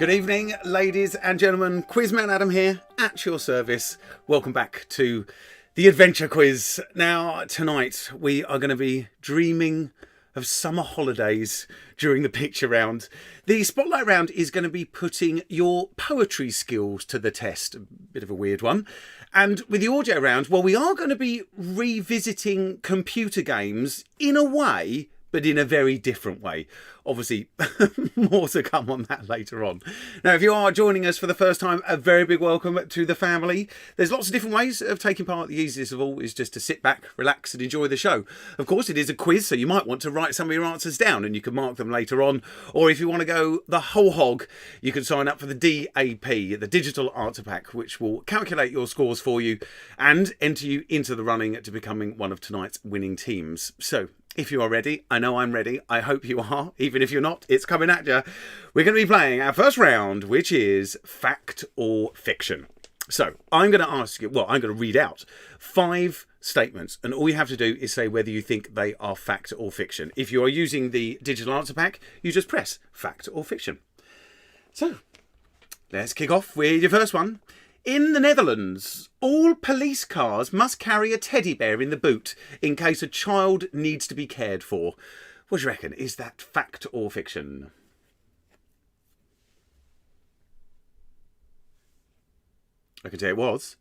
Good evening, ladies and gentlemen. Quizman Adam here, at your service. Welcome back to the Adventure Quiz. Now, tonight we are going to be dreaming of summer holidays during the picture round. The spotlight round is going to be putting your poetry skills to the test. A bit of a weird one. And with the audio round, well, we are going to be revisiting computer games in a way, but in a very different way. Obviously, more to come on that later on. Now, if you are joining us for the first time, a very big welcome to the family. There's lots of different ways of taking part. The easiest of all is just to sit back, relax and enjoy the show. Of course, it is a quiz, so you might want to write some of your answers down and you can mark them later on. Or if you want to go the whole hog, you can sign up for the DAP, the Digital Answer Pack, which will calculate your scores for you and enter you into the running to becoming one of tonight's winning teams. So, if you are ready, I know I'm ready, I hope you are, even if you're not, it's coming at you. We're going to be playing our first round, which is Fact or Fiction. So, I'm going to ask you, well, I'm going to read out 5 statements, and all you have to do is say whether you think they are fact or fiction. If you are using the Digital Answer Pack, you just press Fact or Fiction. So, let's kick off with your first one. In the Netherlands, all police cars must carry a teddy bear in the boot in case a child needs to be cared for. What do you reckon? Is that fact or fiction? I can tell you it was.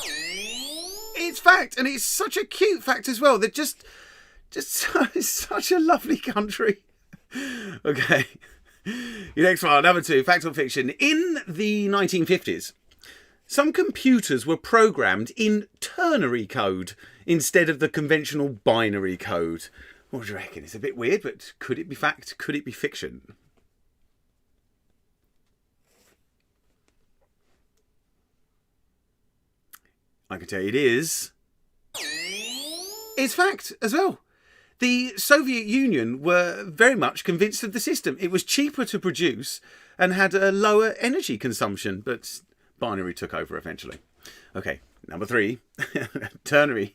It's fact, and it's such a cute fact as well. They're just it's such a lovely country. Okay. Your next one, number 2, fact or fiction. In the 1950s, some computers were programmed in ternary code instead of the conventional binary code. What do you reckon? It's a bit weird, but could it be fact? Could it be fiction? I can tell you it is. It's fact as well. The Soviet Union were very much convinced of the system. It was cheaper to produce and had a lower energy consumption, but binary took over eventually. Okay, number 3, ternary.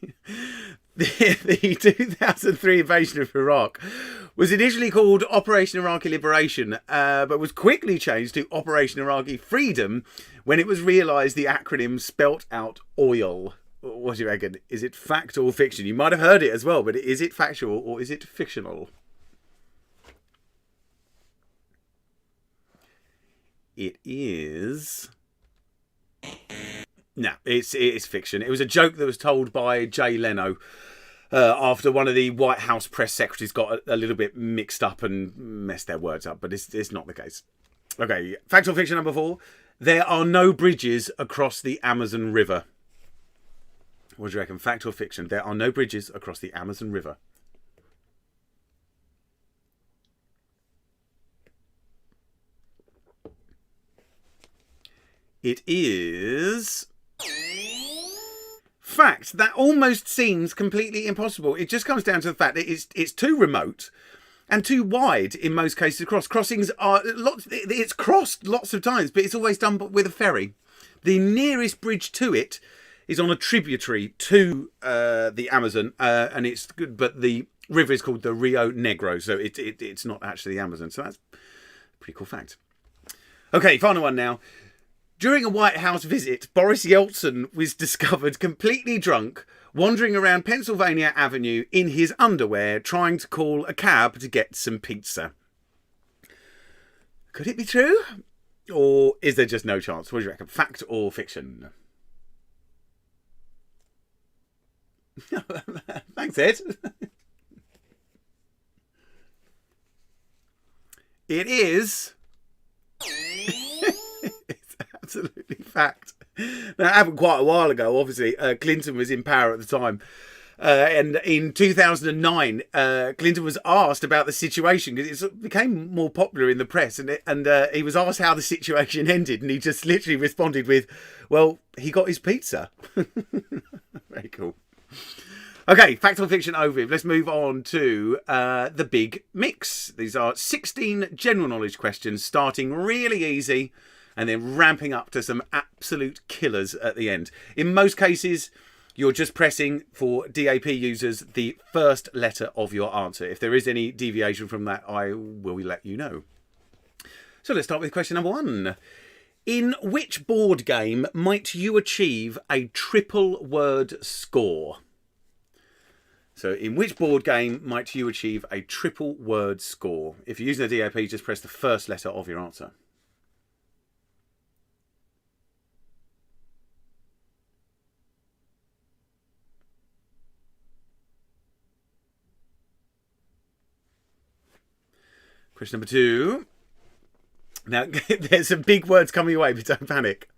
The 2003 invasion of Iraq was initially called Operation Iraqi Liberation, but was quickly changed to Operation Iraqi Freedom when it was realised the acronym spelt out oil. What do you reckon? Is it fact or fiction? You might have heard it as well, but is it factual or is it fictional? It is... No, it's fiction. It was a joke that was told by Jay Leno after one of the White House press secretaries got a little bit mixed up and messed their words up, but it's not the case. Okay, fact or fiction number 4. There are no bridges across the Amazon River. What do you reckon? Fact or fiction? There are no bridges across the Amazon River. It is... fact. That almost seems completely impossible. It just comes down to the fact that it's too remote and too wide in most cases. Crossings are... it's crossed lots of times, but it's always done with a ferry. The nearest bridge to it is on a tributary to the Amazon, and it's good, but the river is called the Rio Negro, so it's not actually the Amazon. So that's a pretty cool fact. Okay, final one now. During a White House visit, Boris Yeltsin was discovered completely drunk, wandering around Pennsylvania Avenue in his underwear, trying to call a cab to get some pizza. Could it be true? Or is there just no chance? What do you reckon? Fact or fiction? Thanks, Ed. It is. It's absolutely fact. Now, it happened quite a while ago, obviously. Clinton was in power at the time. And in 2009, Clinton was asked about the situation because it became more popular in the press. And he was asked how the situation ended. And he just literally responded with, well, he got his pizza. Very cool. Okay, fact or fiction over. Let's move on to the big mix. These are 16 general knowledge questions, starting really easy and then ramping up to some absolute killers at the end. In most cases, you're just pressing, for DAP users, the first letter of your answer. If there is any deviation from that, I will let you know. So let's start with question number 1. In which board game might you achieve a triple word score? So in which board game might you achieve a triple word score? If you're using a DAP, just press the first letter of your answer. Question number 2. Now, there's some big words coming your way, but don't panic.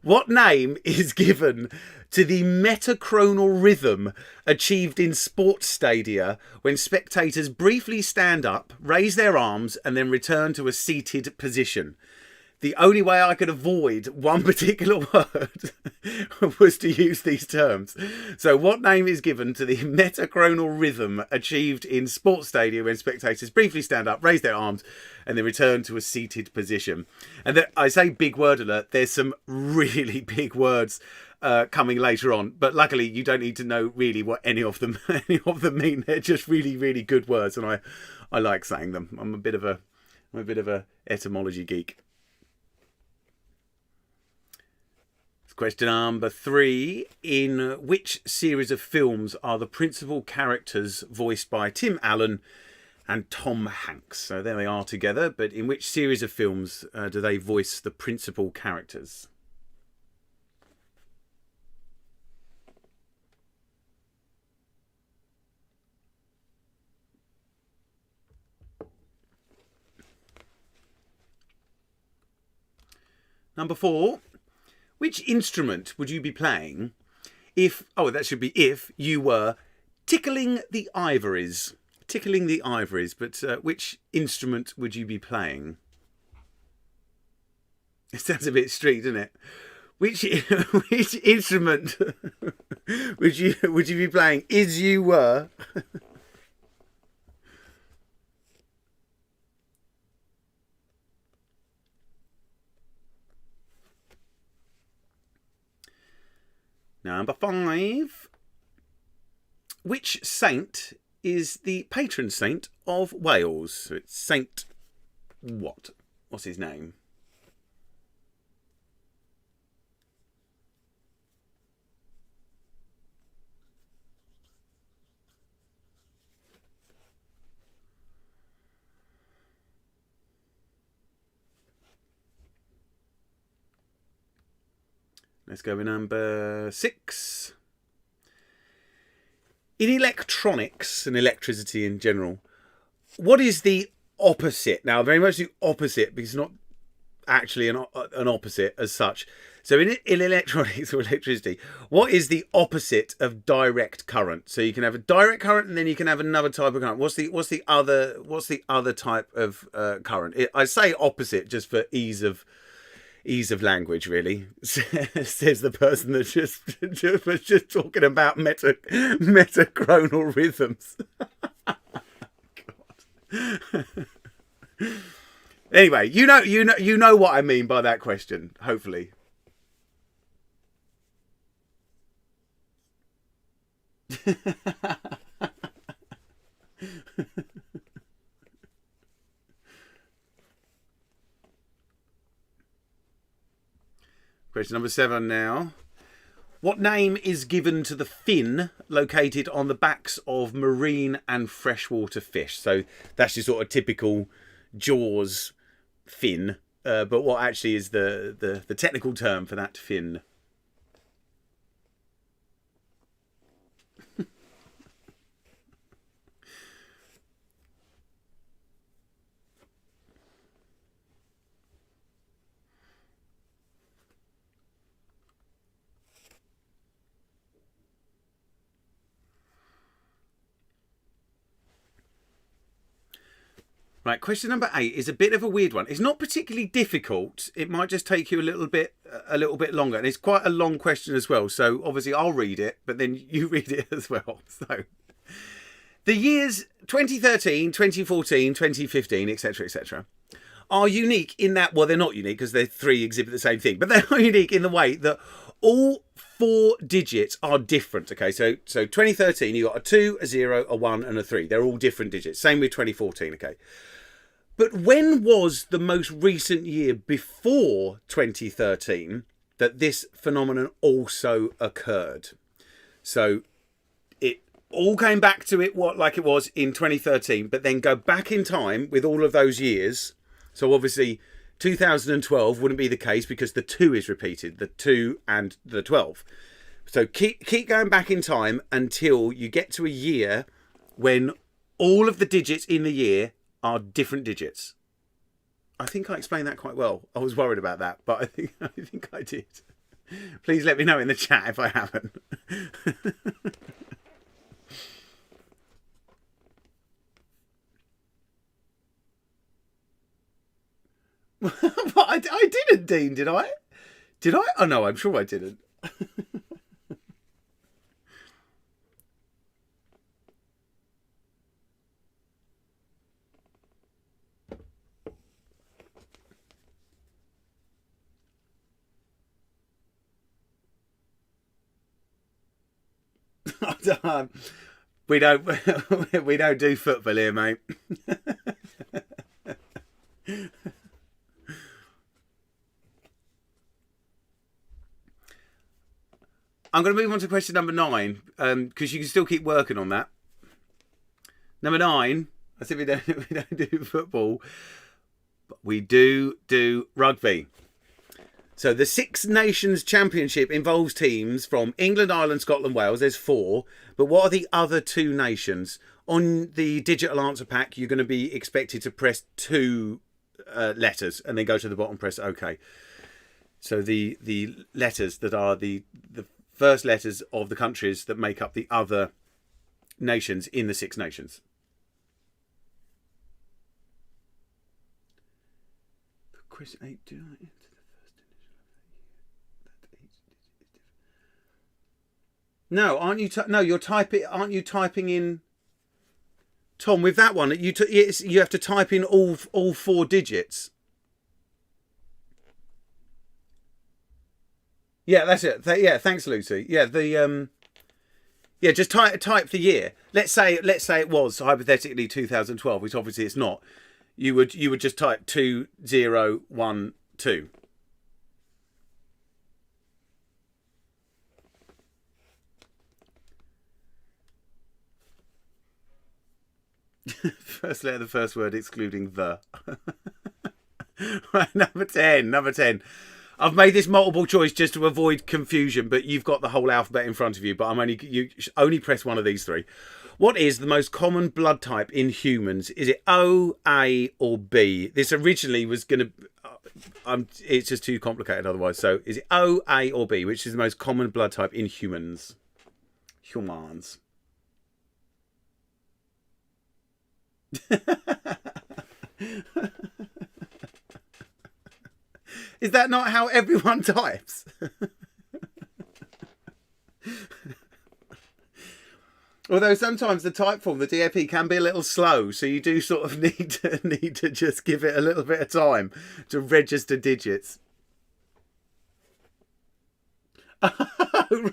What name is given to the metachronal rhythm achieved in sports stadia when spectators briefly stand up, raise their arms, and then return to a seated position? The only way I could avoid one particular word was to use these terms. So what name is given to the metachronal rhythm achieved in sports stadia when spectators briefly stand up, raise their arms, and then return to a seated position? And I say big word alert, there's some really big words coming later on, but luckily you don't need to know really what any of them mean. They're just really, really good words, and I like saying them. I'm a bit of a etymology geek. Question number 3. In which series of films are the principal characters voiced by Tim Allen and Tom Hanks? So there they are together, but in which series of films do they voice the principal characters? Number 4. Which instrument would you be playing if you were tickling the ivories? Tickling the ivories, but which instrument would you be playing? It sounds a bit street, doesn't it? Which instrument would you be playing as you were? Number 5. Which saint is the patron saint of Wales? So it's Saint what? What's his name? Let's go with number 6. In electronics and electricity in general, what is the opposite? Now, very much the opposite, because it's not actually an opposite as such. So in electronics or electricity, what is the opposite of direct current? So you can have a direct current, and then you can have another type of current. What's the other type of current? I say opposite just for ease of language, really, says the person that was just talking about metachronal rhythms. God. Anyway, you know what I mean by that question, hopefully. Question number 7 now. What name is given to the fin located on the backs of marine and freshwater fish? So that's your sort of typical Jaws fin, but what actually is the technical term for that fin? Right, question number 8 is a bit of a weird one. It's not particularly difficult. It might just take you a little bit longer, and it's quite a long question as well. So obviously I'll read it, but then you read it as well. So the years 2013, 2014, 2015, etc., etc., are unique in that, well, they're not unique because they're 3 exhibit the same thing, but they are unique in the way that all 4 digits are different. Okay, so 2013, you got a 2, a 0, a 1, and a 3. They're all different digits. Same with 2014. Okay. But when was the most recent year before 2013 that this phenomenon also occurred? So it all came back to it like it was in 2013, but then go back in time with all of those years. So obviously 2012 wouldn't be the case because the 2 is repeated, the 2 and the 12. So keep going back in time until you get to a year when all of the digits in the year are different digits. I think I explained that quite well. I was worried about that, but I think I did. Please let me know in the chat if I haven't. What? I didn't, Dean, did I? Did I? Oh no, I'm sure I didn't. We don't we don't do football here, mate. I'm going to move on to question number 9 because you can still keep working on that. Number 9, I said we don't do football, but we do rugby. So the Six Nations Championship involves teams from England, Ireland, Scotland, Wales. There's 4. But what are the other 2 nations? On the digital answer pack, you're going to be expected to press 2 letters and then go to the bottom, press OK. So the letters that are the first letters of the countries that make up the other nations in the Six Nations. Question 8. Do I enter the first initial? No, aren't you? No, you're typing. Aren't you typing in? Tom, with that one, you have to type in all 4 digits. Yeah, that's it. Yeah, thanks, Lucy. Yeah, just type the year. Let's say it was hypothetically 2012, which obviously it's not. You would just type 2012. First letter of the first word excluding the. Right, number 10. I've made this multiple choice just to avoid confusion, but you've got the whole alphabet in front of you. But you only press one of these 3. What is the most common blood type in humans? Is it O, A, or B? This originally was going to. It's just too complicated otherwise. So is it O, A, or B? Which is the most common blood type in humans? Humans. Is that not how everyone types? Although sometimes the type form, the DAP, can be a little slow, so you do sort of need to just give it a little bit of time to register digits.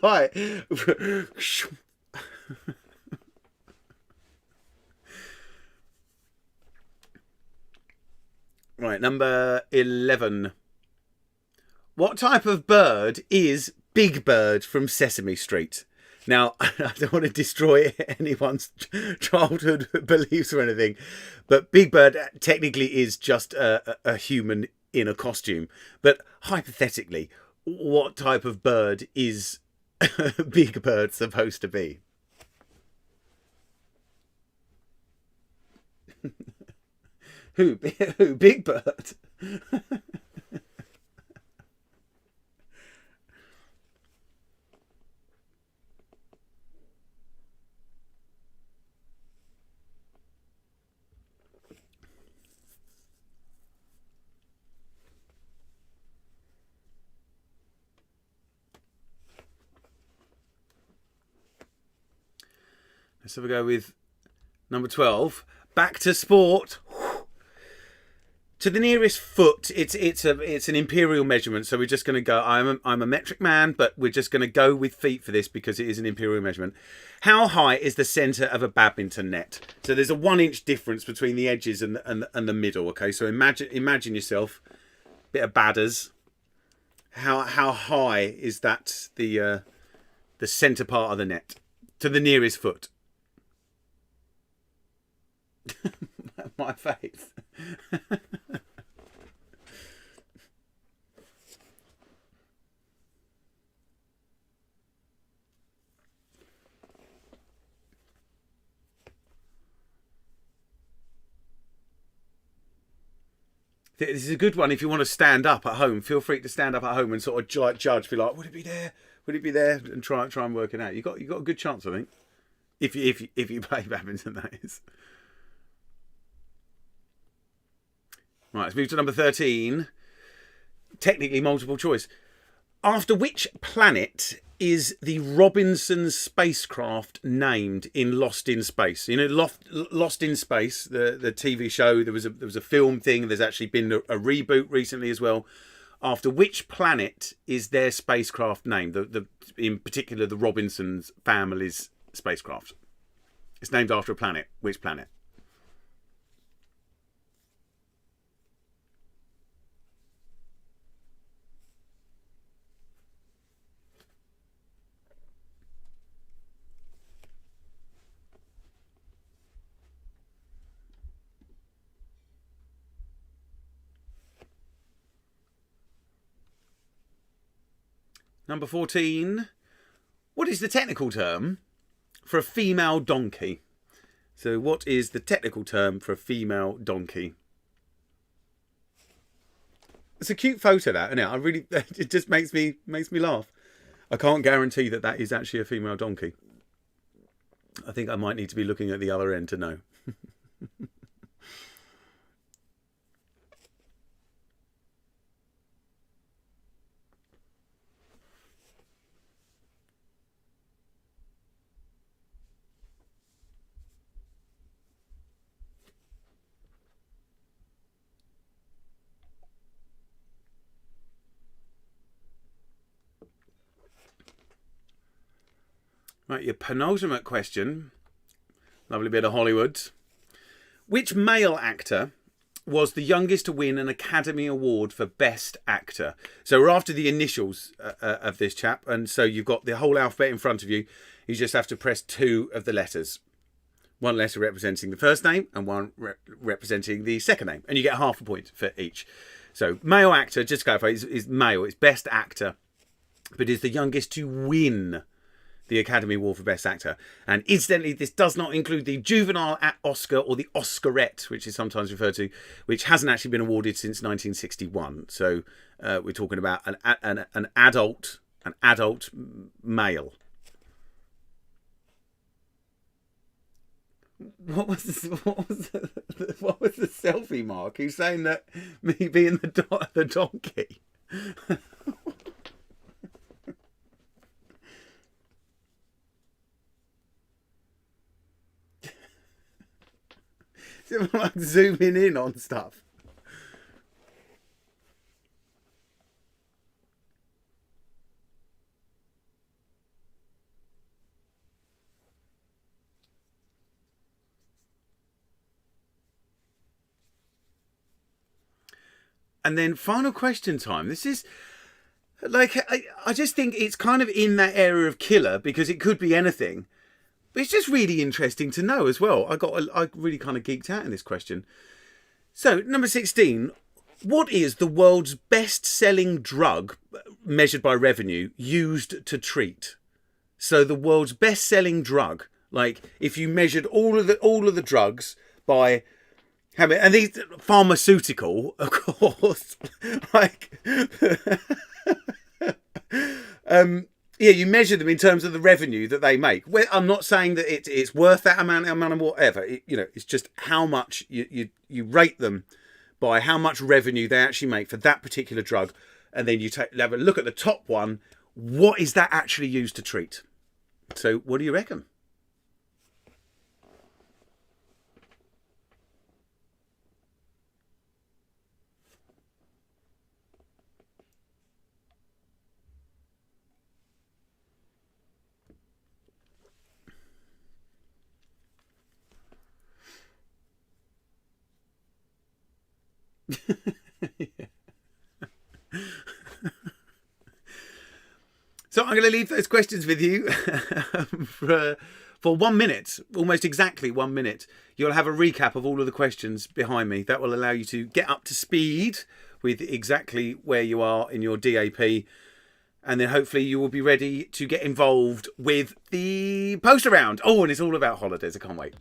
Right. Right, number 11. What type of bird is Big Bird from Sesame Street? Now, I don't want to destroy anyone's childhood beliefs or anything, but Big Bird technically is just a human in a costume. But hypothetically, what type of bird is Big Bird supposed to be? Who? Big Bird? Let's have a go with number 12. Back to sport. To the nearest foot, it's an imperial measurement. So we're just going to go. I'm a metric man, but we're just going to go with feet for this because it is an imperial measurement. How high is the centre of a badminton net? So there's a 1 inch difference between the edges and the middle. Okay, so imagine yourself, bit of badders. How high is that the centre part of the net to the nearest foot? My face. This is a good one if you want to stand up at home. Feel free to stand up at home and sort of judge. Be like, would it be there? Would it be there? And try and work it out. You got a good chance, I think. If you play badminton, that is. Right, let's move to number 13. Technically multiple choice. After which planet is the Robinson spacecraft named in Lost in Space? You know, Lost in Space, the TV show. There was a film thing. There's actually been a reboot recently as well. After which planet is their spacecraft named? In particular, the Robinson's family's spacecraft. It's named after a planet. Which planet? Number 14. What is the technical term for a female donkey? So what is the technical term for a female donkey? It's a cute photo, that, isn't it? It just makes me laugh. I can't guarantee that is actually a female donkey. I think I might need to be looking at the other end to know. Right, your penultimate question. Lovely bit of Hollywood. Which male actor was the youngest to win an Academy Award for Best Actor? So we're after the initials of this chap, and so you've got the whole alphabet in front of you. You just have to press 2 of the letters. One letter representing the first name and one representing the second name. And you get half a point for each. So male actor, just to clarify, is male. It's Best Actor, but is the youngest to win the Academy Award for Best Actor. And incidentally, this does not include the juvenile Oscar or the Oscarette, which is sometimes referred to, which hasn't actually been awarded since 1961. So we're talking about an adult male. What was the selfie, Mark? He's saying that me being the donkey. Like zooming in on stuff. And then final question time. This is like, I just think it's kind of in that area of killer because it could be anything. But it's just really interesting to know as well. I really kind of geeked out in this question. So, number 16. What is the world's best-selling drug, measured by revenue, used to treat? So, the world's best-selling drug, like if you measured all of the drugs by how many, and these pharmaceutical, of course, like. Yeah, you measure them in terms of the revenue that they make. Well, I'm not saying that it's worth that amount of whatever. It's just how much you rate them by how much revenue they actually make for that particular drug, and then you have a look at the top one. What is that actually used to treat? So, what do you reckon? So I'm going to leave those questions with you for 1 minute, almost exactly 1 minute. You'll have a recap of all of the questions behind me. That will allow you to get up to speed with exactly where you are in your DAP. And then hopefully you will be ready to get involved with the poster round. Oh, and it's all about holidays. I can't wait.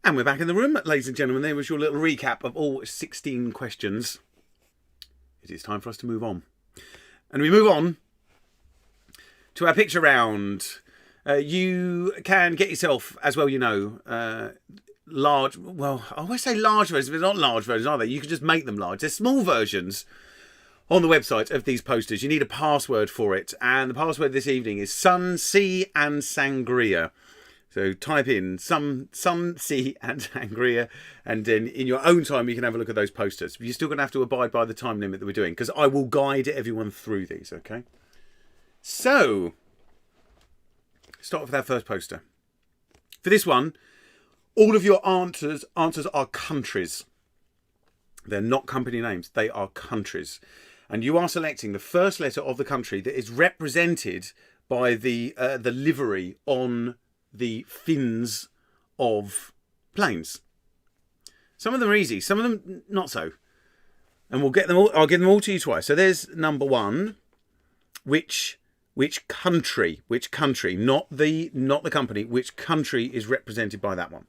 And we're back in the room, ladies and gentlemen. There was your little recap of all 16 questions. It is time for us to move on. And we move on to our picture round. You can get yourself, as well you know, large, well, I always say large versions, but they're not large versions, are they? You can just make them large. They're small versions on the website of these posters. You need a password for it. And the password this evening is Sun, Sea and Sangria. So type in some sea and sangria, and then in your own time you can have a look at those posters. But you're still going to have to abide by the time limit that we're doing, because I will guide everyone through these, okay? So, start with our first poster. For this one, all of your answers are countries. They're not company names, they are countries. And you are selecting the first letter of the country that is represented by the livery on the fins of planes. Some of them are easy, some of them not so. And we'll get them all. I'll give them all to you twice. So there's number one. Which country? Which country? Not the company. Which country is represented by that one?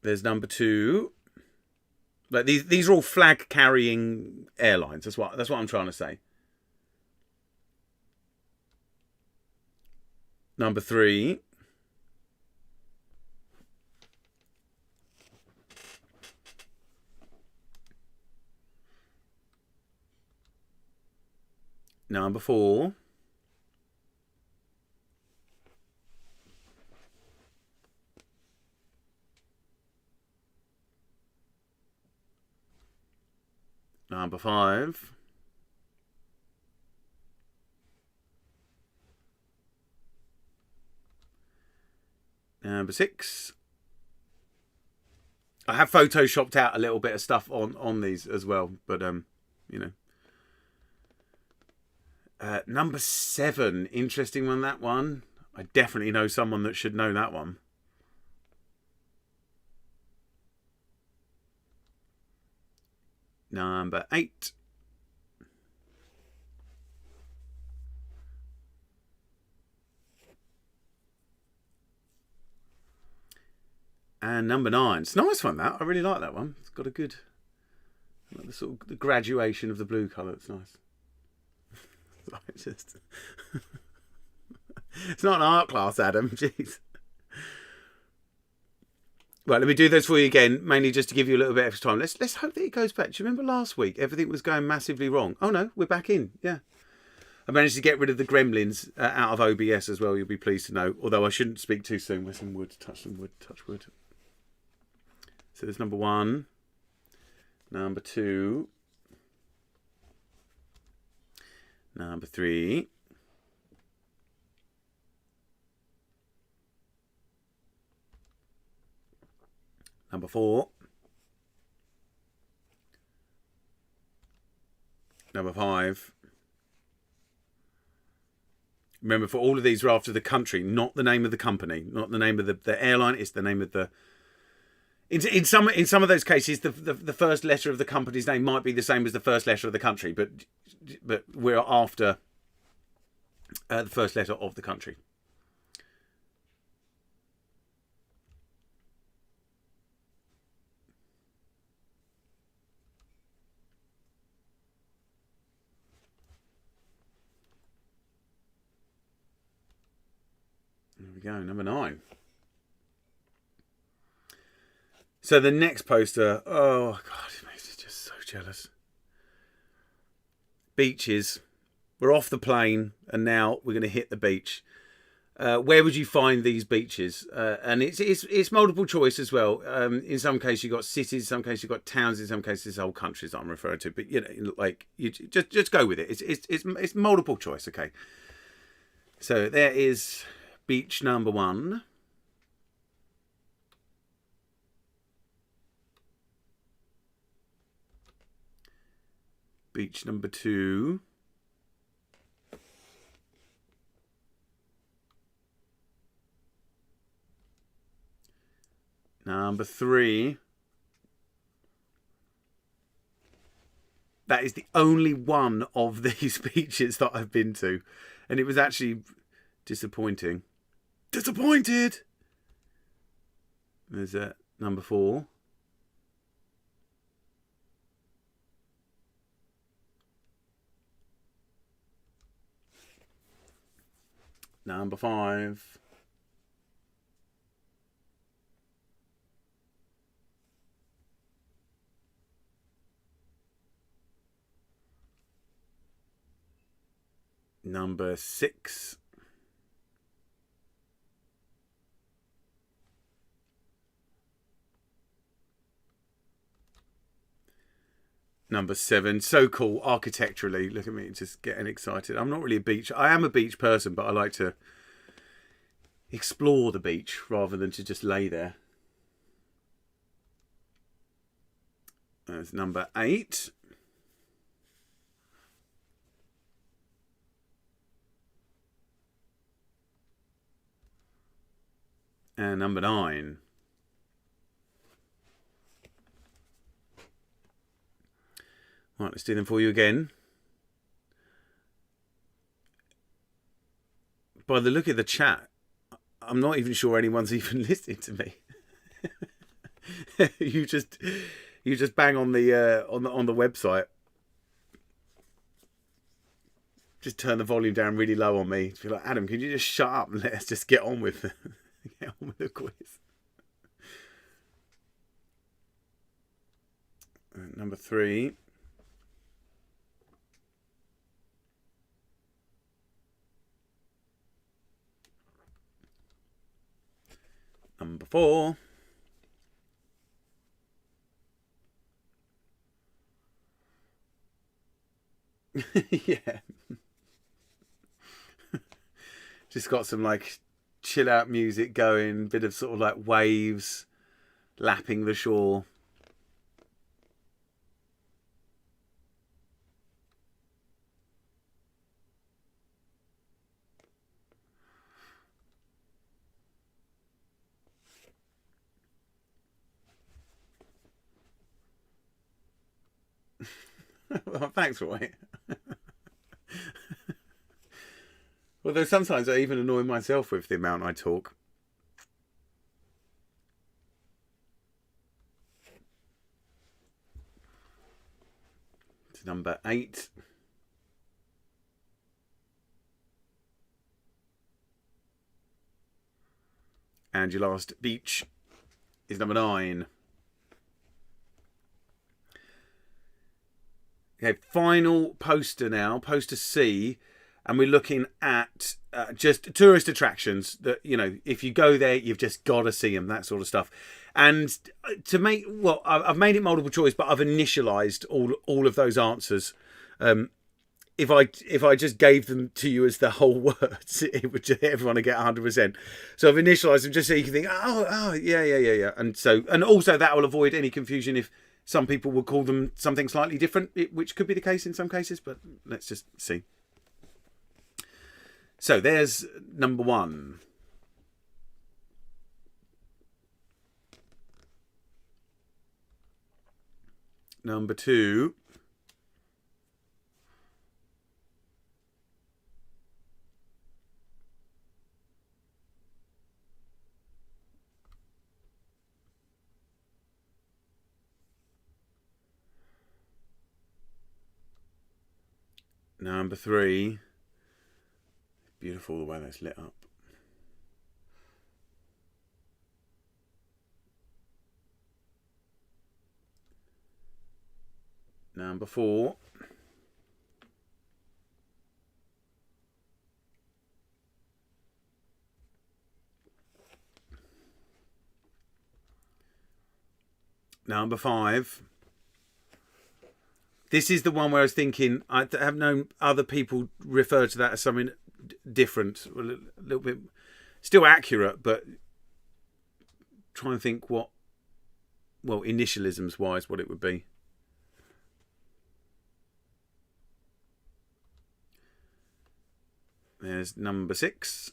There's number two. Like these are all flag carrying airlines. That's what I'm trying to say. Number three. Number four. Number five. Number six. I have photoshopped out a little bit of stuff on these as well, but you know. Number seven, interesting one, that one. I definitely know someone that should know that one. Number eight. And number nine. It's a nice one, that. I really like that one. It's got a good, like the sort of the graduation of the blue colour. It's nice. It's just it's not an art class, Adam. Jeez. Right, let me do those for you again, mainly just to give you a little bit extra time. Let's hope that it goes back. Do you remember last week? Everything was going massively wrong. Oh no, we're back in. Yeah. I managed to get rid of the gremlins out of OBS as well, you'll be pleased to know. Although I shouldn't speak too soon. With some wood, touch wood. So there's number one. Number two. Number three. Number four. Number five. Remember, for all of these are after the country, not the name of the company, not the name of the airline. It's the name of the. In some of those cases, the first letter of the company's name might be the same as the first letter of the country, but we're after the first letter of the country. There we go, number 9. So the next poster, oh God, it makes me just so jealous. Beaches. We're off the plane and now we're going to hit the beach. Where would you find these beaches? And it's multiple choice as well. In some cases you've got cities, in some cases you've got towns, in some cases whole countries that I'm referring to. But you know, like you just go with it. It's multiple choice. Okay. So there is beach number 1. Beach number 2. Number 3. That is the only one of these beaches that I've been to. And it was actually disappointing. Disappointed! There's number 4. Number 5. Number 6. Number 7. So cool architecturally. Look at me just getting excited. I'm not really a beach. I am a beach person, but I like to explore the beach rather than to just lay there. There's number 8. And number 9. Right, let's do them for you again. By the look of the chat, I'm not even sure anyone's even listening to me. you just bang on the website. Just turn the volume down really low on me. Be like, Adam, can you just shut up and let us just get on with the quiz? Number 3. Number 4. Yeah. Just got some like chill out music going, bit of sort of like waves lapping the shore. Well, thanks, Roy. Although sometimes I even annoy myself with the amount I talk. It's number 8. And your last beach is number 9. Okay, final poster now, poster C, and we're looking at just tourist attractions that, you know, if you go there, you've just got to see them, that sort of stuff. And to make, well, I've made it multiple choice, but I've initialized all of those answers. If I just gave them to you as the whole words, it would just, everyone would get 100%. So I've initialized them just so you can think, oh, yeah. And also that will avoid any confusion if some people will call them something slightly different, which could be the case in some cases, but let's just see. So there's number 1. Number 2. Number 3. Beautiful the way that's lit up. Number 4. Number 5. This is the one where I was thinking, I have known other people refer to that as something different, a little bit still accurate, but try and think what, well, initialisms wise, what it would be. There's number 6.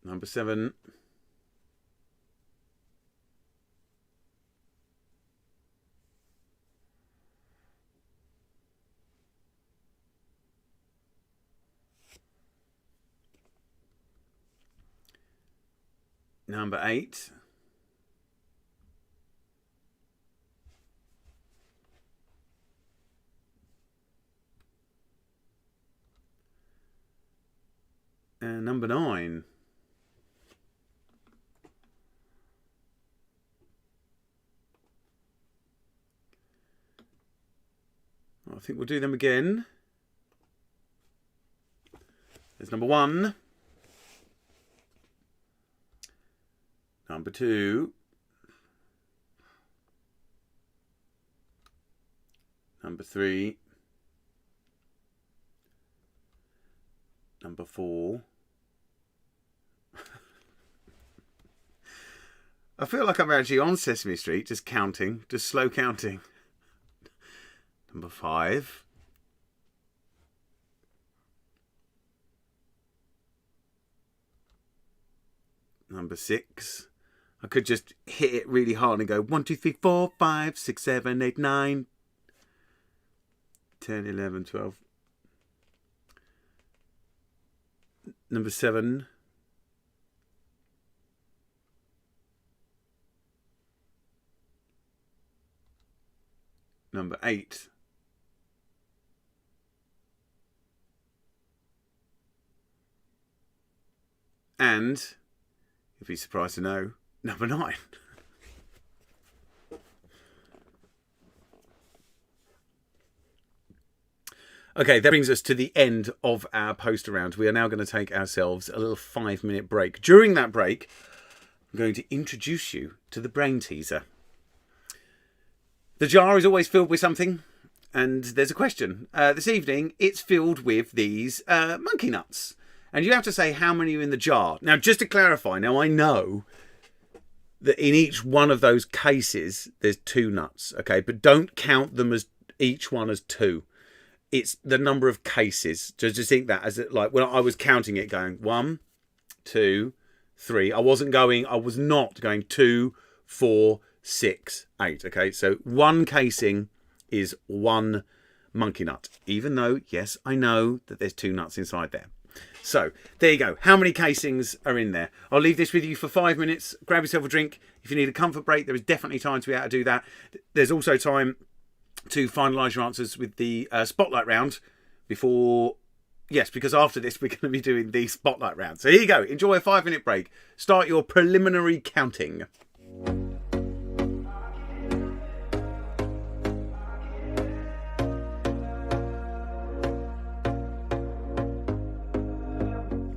Number 7. Number 8. And number 9. I think we'll do them again. There's number 1. Number 2. Number 3. Number 4. I feel like I'm actually on Sesame Street, just counting, just slow counting. Number 5. Number 6. I could just hit it really hard and go 1, 2, 3, 4, 5, 6, 7, 8, 9, 10, 11, 12. Number 7. Number 8. And, you'll be surprised to know, number 9. Okay, that brings us to the end of our post around. We are now going to take ourselves a little 5-minute break. During that break, I'm going to introduce you to the Brainteaser. The jar is always filled with something, and there's a question. This evening, it's filled with these monkey nuts. And you have to say how many are in the jar. Now, just to clarify, now I know that in each one of those cases, there's 2 nuts, okay? But don't count them as each one as 2. It's the number of cases. Just think that as it, like when I was counting it, going 1, 2, 3. I was not going 2, 4, 6, 8. Okay, so 1 casing is 1 monkey nut. Even though, yes, I know that there's 2 nuts inside there. So there you go. How many casings are in there? I'll leave this with you for 5 minutes. Grab yourself a drink. If you need a comfort break, there is definitely time to be able to do that. There's also time to finalise your answers with the spotlight round before... Yes, because after this, we're going to be doing the spotlight round. So here you go. Enjoy a 5-minute break. Start your preliminary counting.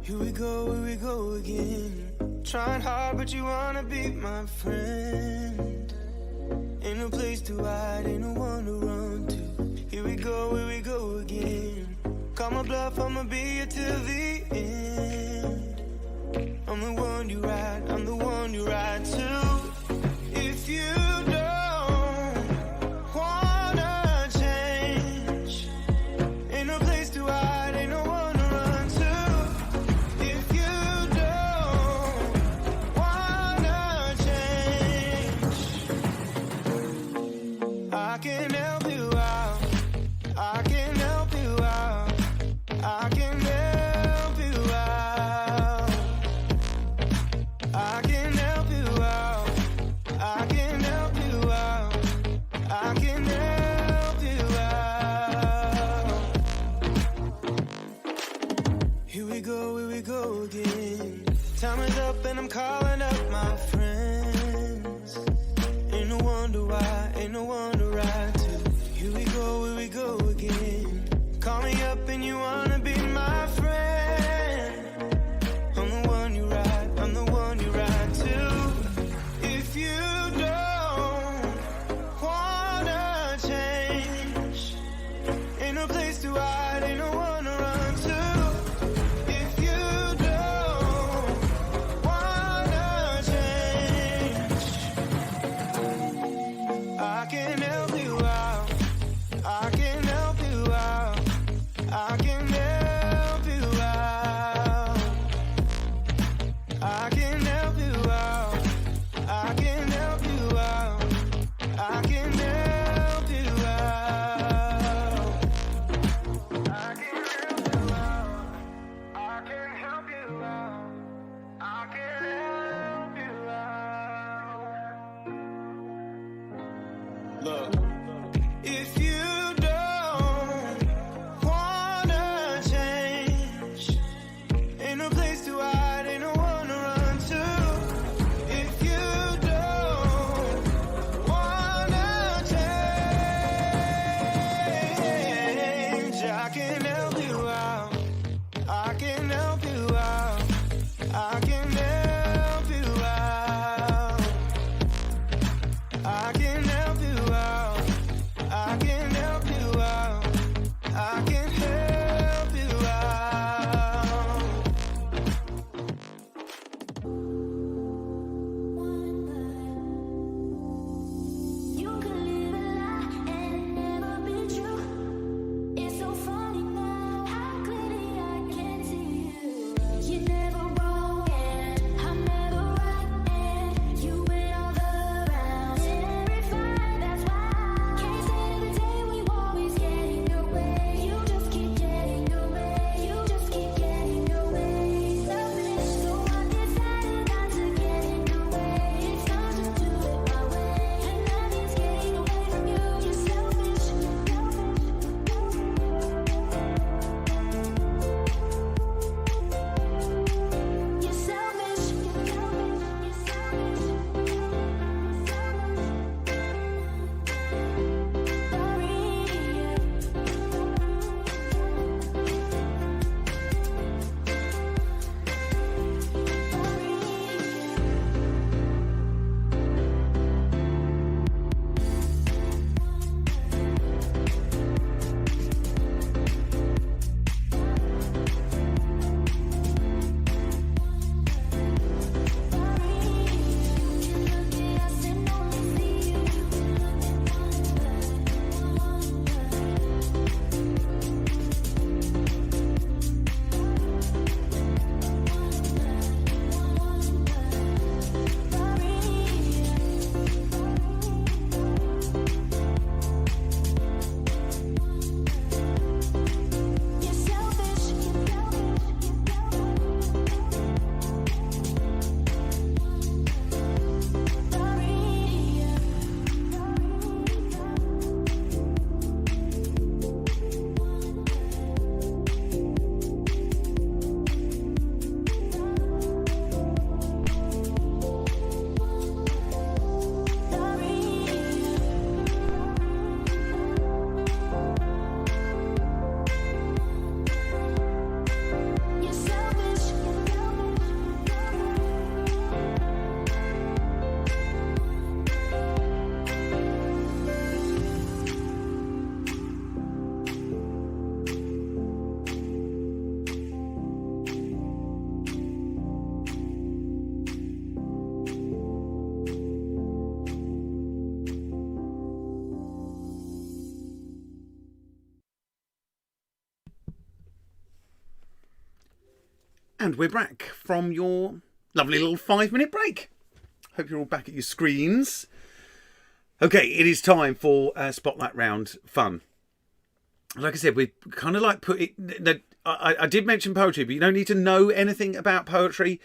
Here we go again. Trying hard, but you wanna be my friend. Ain't no place to hide, ain't no one to run to. Here we go again. Call my bluff, I'ma be here till the end. I'm the one you ride, I'm the one you ride to. If you don't wanna change, ain't no place to hide, ain't no one to run to. If you don't wanna change, I can help you out, I can help you out, I can help you out, I can help you out, I can help you out, I can help you out. Here we go again. Time is up and I'm calling up my friends. Ain't no wonder why, ain't no one to ride to. Here we go again. Call me up and you wanna be my friend. I'm the one you ride, I'm the one you ride to. If you don't wanna change, ain't no place to hide, ain't no one to run to. If you don't wanna change, I can help you out, I can help you out, I can help you out, I can help you out, I can help you out, I can help you out, I can help you out, I can help you out, I can help you out. Look, if you don't wanna change, ain't no place to hide, ain't no one to run to. If you don't wanna change, I can help you out, I can help you out, I can help you out, I can help you out, And we're back from your lovely little 5-minute break. Hope you're all back at your screens. Okay, it is time for Spotlight Round fun. Like I said, we kind of like put it... I did mention poetry, but you don't need to know anything about poetry.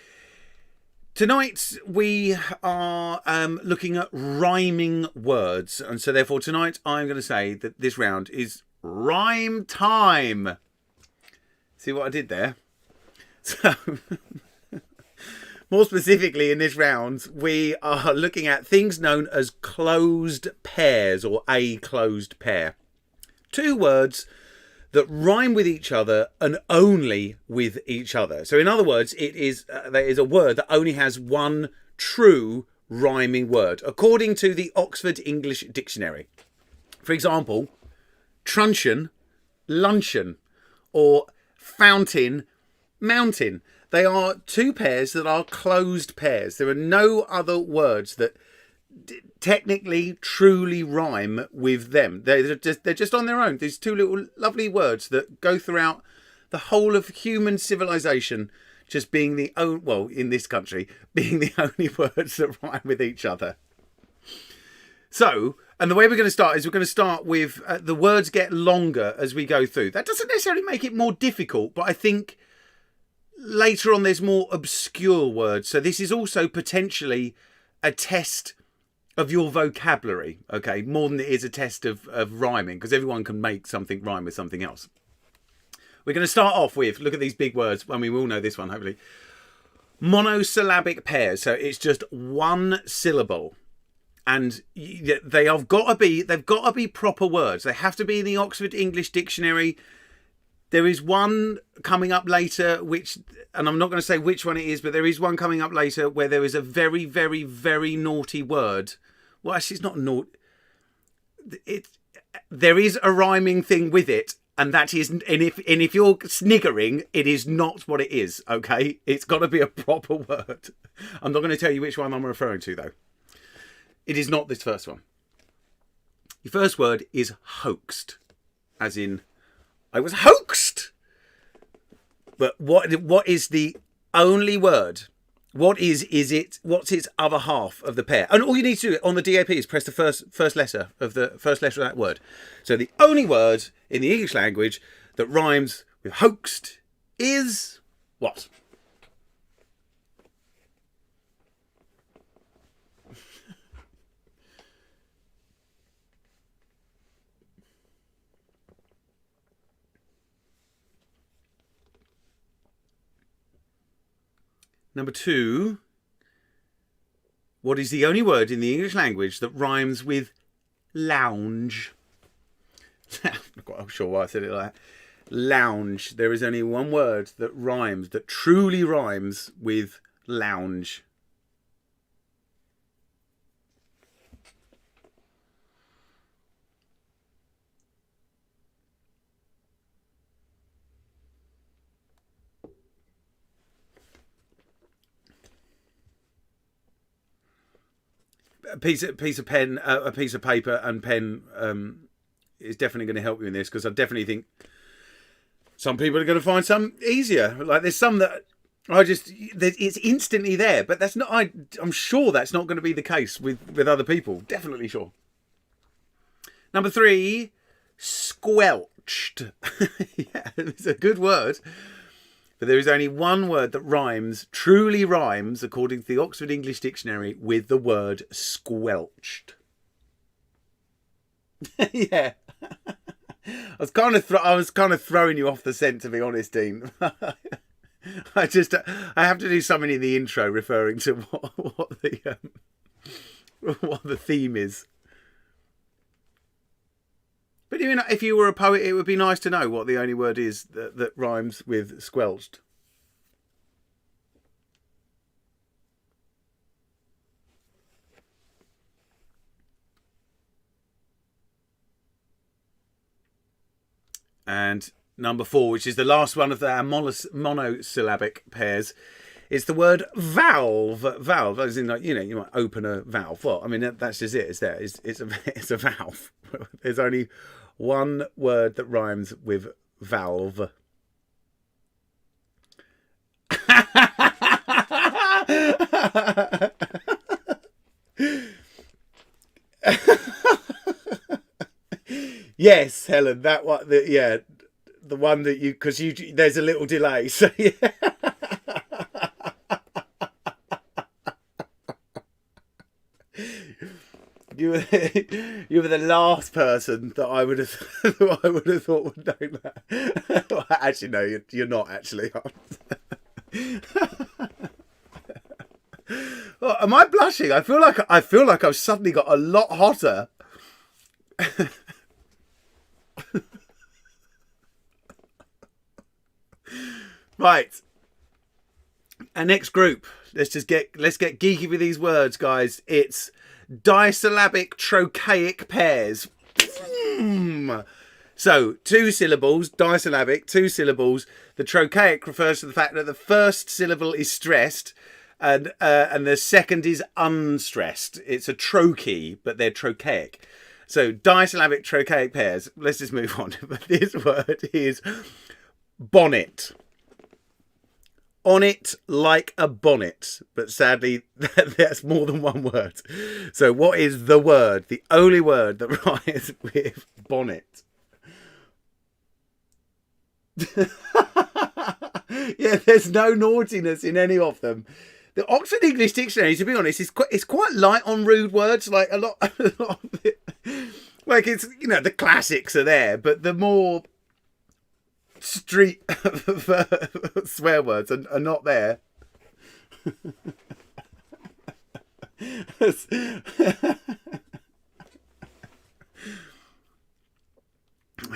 Tonight we are looking at rhyming words. And so therefore tonight I'm going to say that this round is rhyme time. See what I did there? So, more specifically in this round, we are looking at things known as closed pairs or a closed pair. Two words that rhyme with each other and only with each other. So in other words, there is a word that only has one true rhyming word, according to the Oxford English Dictionary. For example, truncheon, luncheon, or fountain, mountain. They are two pairs that are closed pairs. There are no other words that technically truly rhyme with them. They're just on their own. These two little lovely words that go throughout the whole of human civilization, just being the only, well, in this country, being the only words that rhyme with each other. So, and the way we're going to start is we're going to start with the words get longer as we go through. That doesn't necessarily make it more difficult, but I think later on there's more obscure words. So this is also potentially a test of your vocabulary, okay, more than it is a test of rhyming, because everyone can make something rhyme with something else. We're going to start off with, look at these big words. I mean, we all know this one, hopefully. Monosyllabic pairs. So it's just one syllable. And they've got to be proper words. They have to be in the Oxford English Dictionary. There is one coming up later, which, and I'm not going to say which one it is, but there is one coming up later where there is a very, very, very naughty word. Well, actually, it's not naughty. There is a rhyming thing with it, and that is, and if you're sniggering, it is not what it is. Okay, it's got to be a proper word. I'm not going to tell you which one I'm referring to, though. It is not this first one. The first word is hoaxed, as in, I was hoaxed. But what is the only word? What's its other half of the pair? And all you need to do on the DAP is press the first letter of that word. So the only word in the English language that rhymes with hoaxed is what? Number 2, what is the only word in the English language that rhymes with lounge? I'm not quite sure why I said it like that. Lounge. There is only one word that rhymes, that truly rhymes with lounge. A piece of pen, a piece of paper and pen is definitely going to help you in this, because I definitely think some people are going to find some easier. Like there's some that it's instantly there, but that's not. I'm sure that's not going to be the case with other people. Definitely sure. Number 3, squelched. Yeah, it's a good word. But there is only one word that truly rhymes, according to the Oxford English Dictionary, with the word squelched. Yeah. I was kind of throwing you off the scent, to be honest, Dean. I have to do something in the intro referring to what the theme is. But if you were a poet, it would be nice to know what the only word is that rhymes with squelched. And number 4, which is the last one of our monosyllabic pairs, is the word valve. Valve, as in, like, you might open a valve. Well, I mean, that's just it. It's there. It's a valve. There's only one word that rhymes with valve. Yes, Helen, that one. Yeah, the one that you, because you, there's a little delay. So yeah. You were the last person that I would have thought would know that. Well, actually, no, you're not actually. Oh, am I blushing? I feel like I've suddenly got a lot hotter. Right. Our next group. Let's get geeky with these words, guys. It's disyllabic trochaic pairs. So, 2 syllables, disyllabic, 2 syllables. The trochaic refers to the fact that the first syllable is stressed and the second is unstressed. It's a trochee, but they're trochaic. So, disyllabic trochaic pairs. Let's just move on. This word is bonnet. On it like a bonnet, but sadly that's more than one word. So what is the word, the only word that rhymes with bonnet? Yeah, there's no naughtiness in any of them. The Oxford English Dictionary, to be honest, is quite light on rude words. Like a lot of it, like it's, you know, the classics are there, but the more street swear words are not there.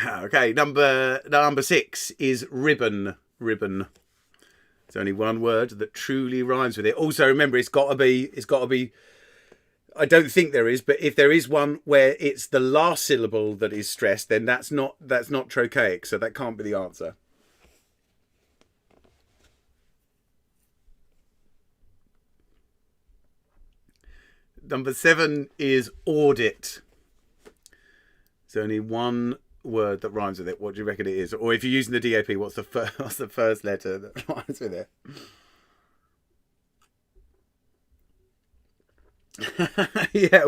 Okay, number 6 is ribbon. Ribbon. There's only one word that truly rhymes with it. Also, remember, it's got to be. I don't think there is, but if there is one where it's the last syllable that is stressed, then that's not trochaic, so that can't be the answer. Number 7 is audit. There's only one word that rhymes with it. What do you reckon it is? Or if you're using the DAP, what's the first letter that rhymes with it? Yeah,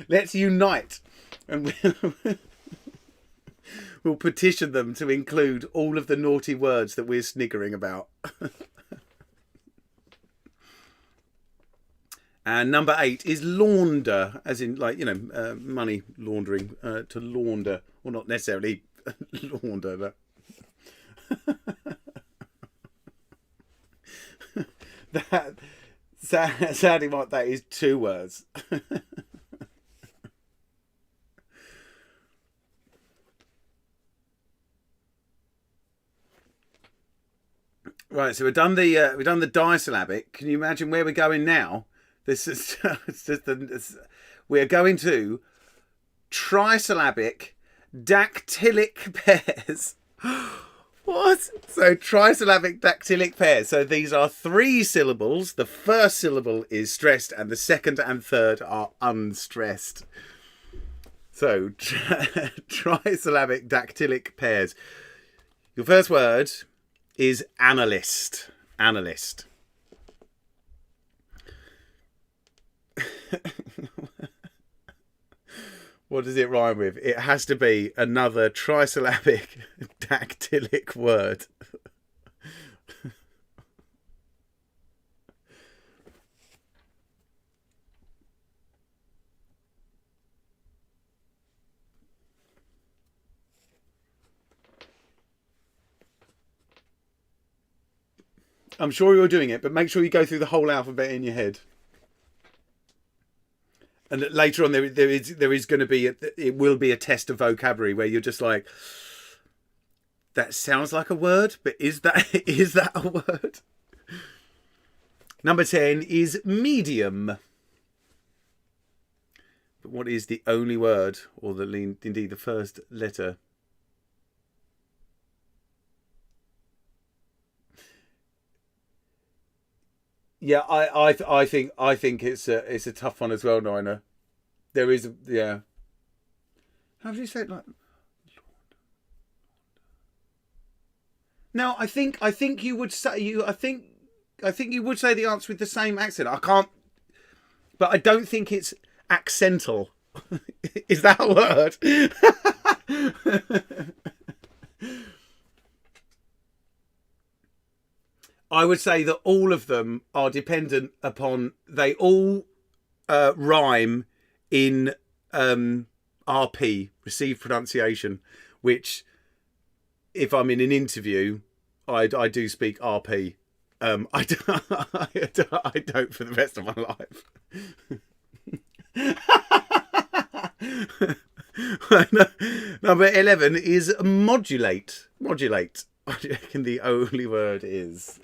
let's unite, and we'll petition them to include all of the naughty words that we're sniggering about. And number 8 is launder, as in, like, you know, money laundering, to launder, well, not necessarily launder, but that. Sounding like that is 2 words. Right, so we've done the disyllabic. Can you imagine where we're going now? This is we're going to trisyllabic dactylic pairs. What? So trisyllabic dactylic pairs. So these are 3 syllables. The first syllable is stressed and the second and third are unstressed. So trisyllabic dactylic pairs. Your first word is analyst. Analyst. What does it rhyme with? It has to be another trisyllabic dactylic word. I'm sure you're doing it, but make sure you go through the whole alphabet in your head. And later on, there is going to be it will be a test of vocabulary where you're just like, that sounds like a word, but is that a word? Number 10 is medium. But what is the only word, or indeed the first letter? Yeah, I think it's a tough one as well, Nina. There is yeah. How do you say it? Like, no, I think you would say I think think you would say the answer with the same accent. I can't, but I don't think it's accental. Is that a word? I would say that all of them are dependent upon, they all rhyme in RP, received pronunciation, which if I'm in an interview, I do speak RP. I don't for the rest of my life. Number 11 is modulate. Modulate. I reckon the only word is.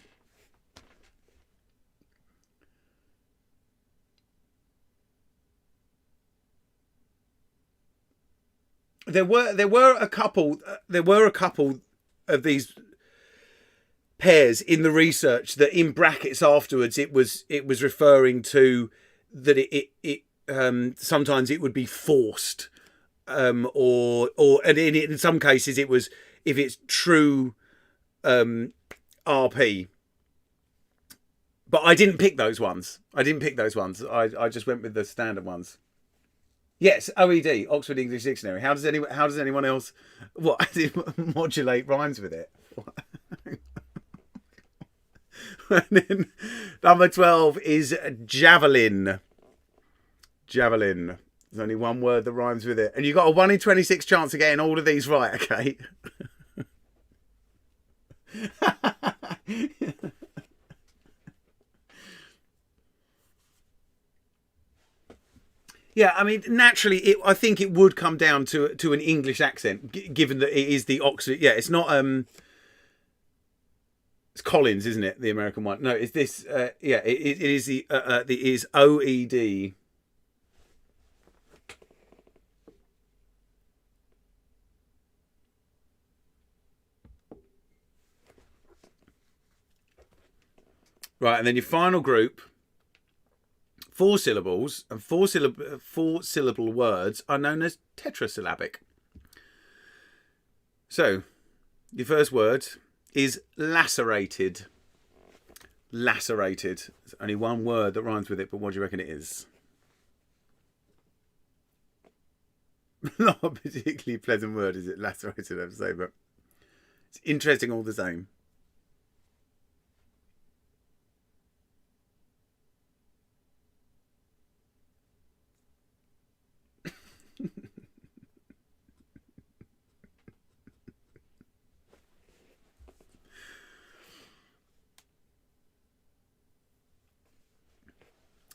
There were a couple of these pairs in the research that in brackets afterwards it was referring to that it sometimes it would be forced, or and in some cases it was if it's true RP. But I didn't pick those ones. I just went with the standard ones. Yes, OED, Oxford English Dictionary. How does anyone else modulate rhymes with it? And then number 12 is javelin. Javelin. There's only one word that rhymes with it. And you've got a 1 in 26 chance of getting all of these right, okay? Yeah, I mean, naturally, I think it would come down to an English accent, given that it is the Oxford. Yeah, it's not. It's Collins, isn't it? The American one. No, it's this. Yeah, it is it is OED. Right, and then your final group. 4 syllables and 4 syllable words are known as tetrasyllabic. So, your first word is lacerated. Lacerated. There's only one word that rhymes with it, but what do you reckon it is? Not a particularly pleasant word, is it? Lacerated, I have to say, but it's interesting all the same.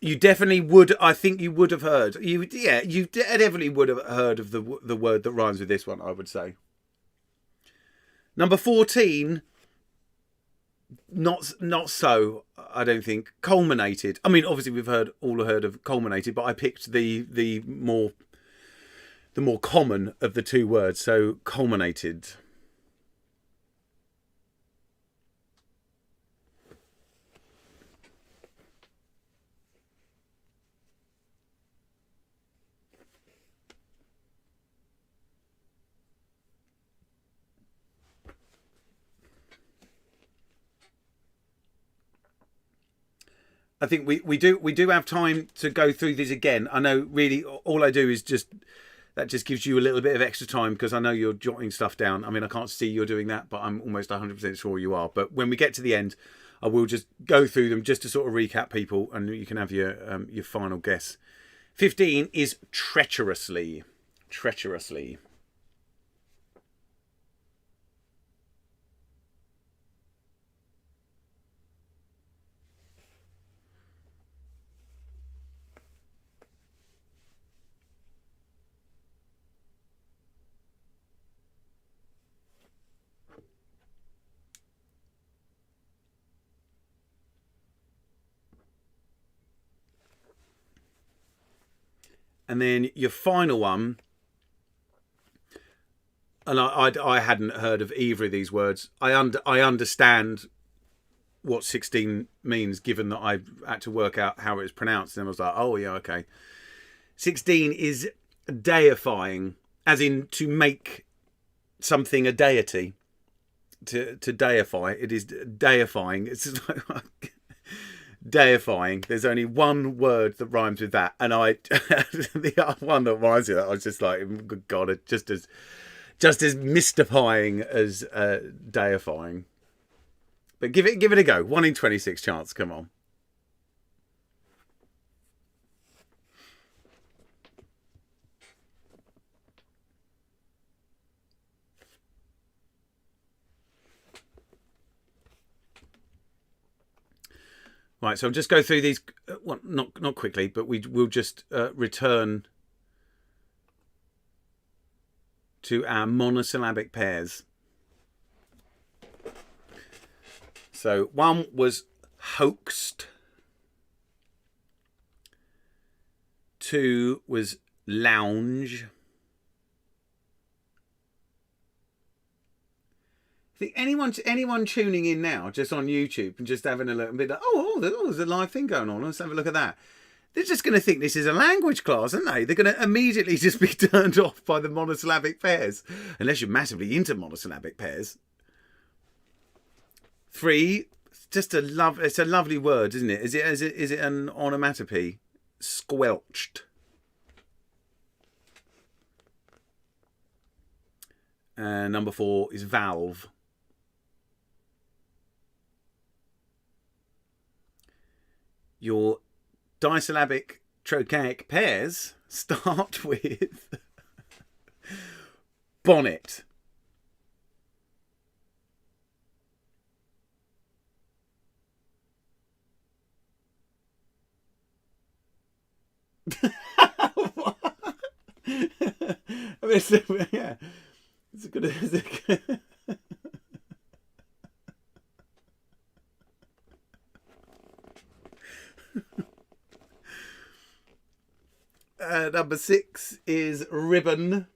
You definitely would. I think you would have heard. You definitely would have heard of the word that rhymes with this one, I would say. Number 14. Not so. I don't think culminated. I mean, obviously we've all heard of culminated, but I picked the more common of the two words. So culminated. I think we do have time to go through these again. I know really all I do is just gives you a little bit of extra time because I know you're jotting stuff down. I mean, I can't see you're doing that, but I'm almost 100% sure you are. But when we get to the end, I will just go through them just to sort of recap people, and you can have your final guess. 15 is treacherously. Treacherously. And then your final one, and I hadn't heard of either of these words. I understand what 16 means, given that I had to work out how it's pronounced, and I was like, oh yeah, okay. 16 is deifying, as in to make something a deity. To deify, it is deifying. It's like, Deifying. There's only one word that rhymes with that, and the other one that rhymes with that, I was just like, good God, it's just as mystifying as deifying. But give it a go. 1 in 26 chance. Come on. Right, so I'll just go through these, well, not quickly, but we'll just return to our monosyllabic pairs. So one was hoaxed. 2 was lounge. I think anyone tuning in now, just on YouTube and just having a look and be like, there's a live thing going on. Let's have a look at that. They're just going to think this is a language class, aren't they? They're going to immediately just be turned off by the monosyllabic pairs, unless you're massively into monosyllabic pairs. 3, just it's a lovely word, isn't it? Is it an onomatopoeia? Squelched. And number 4 is valve. Your disyllabic trochaic pairs start with bonnet. I mean, yeah, it's a good. Number 6 is ribbon.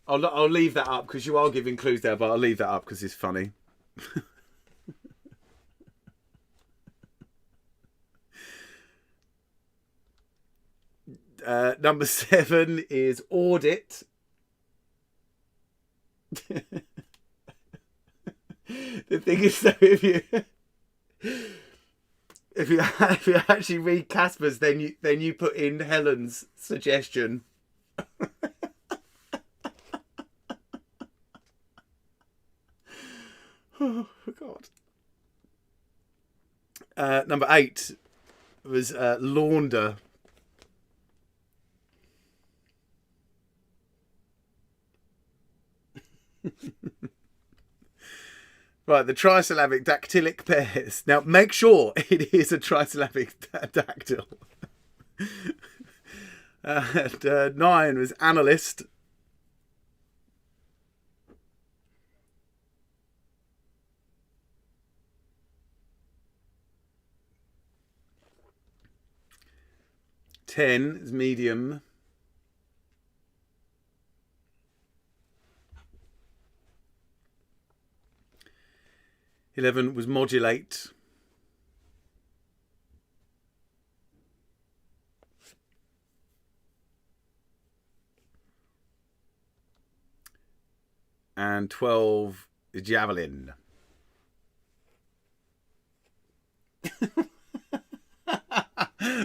I'll leave that up because you are giving clues there, but I'll leave that up because it's funny. Number 7 is audit. The thing is, though, if you actually read Casper's, then you put in Helen's suggestion. Oh God. Number 8 was launder. Right, the trisyllabic dactylic pairs. Now, make sure it is a trisyllabic dactyl. And 9 was analyst. Ten is medium. 11 was modulate. And 12 is javelin.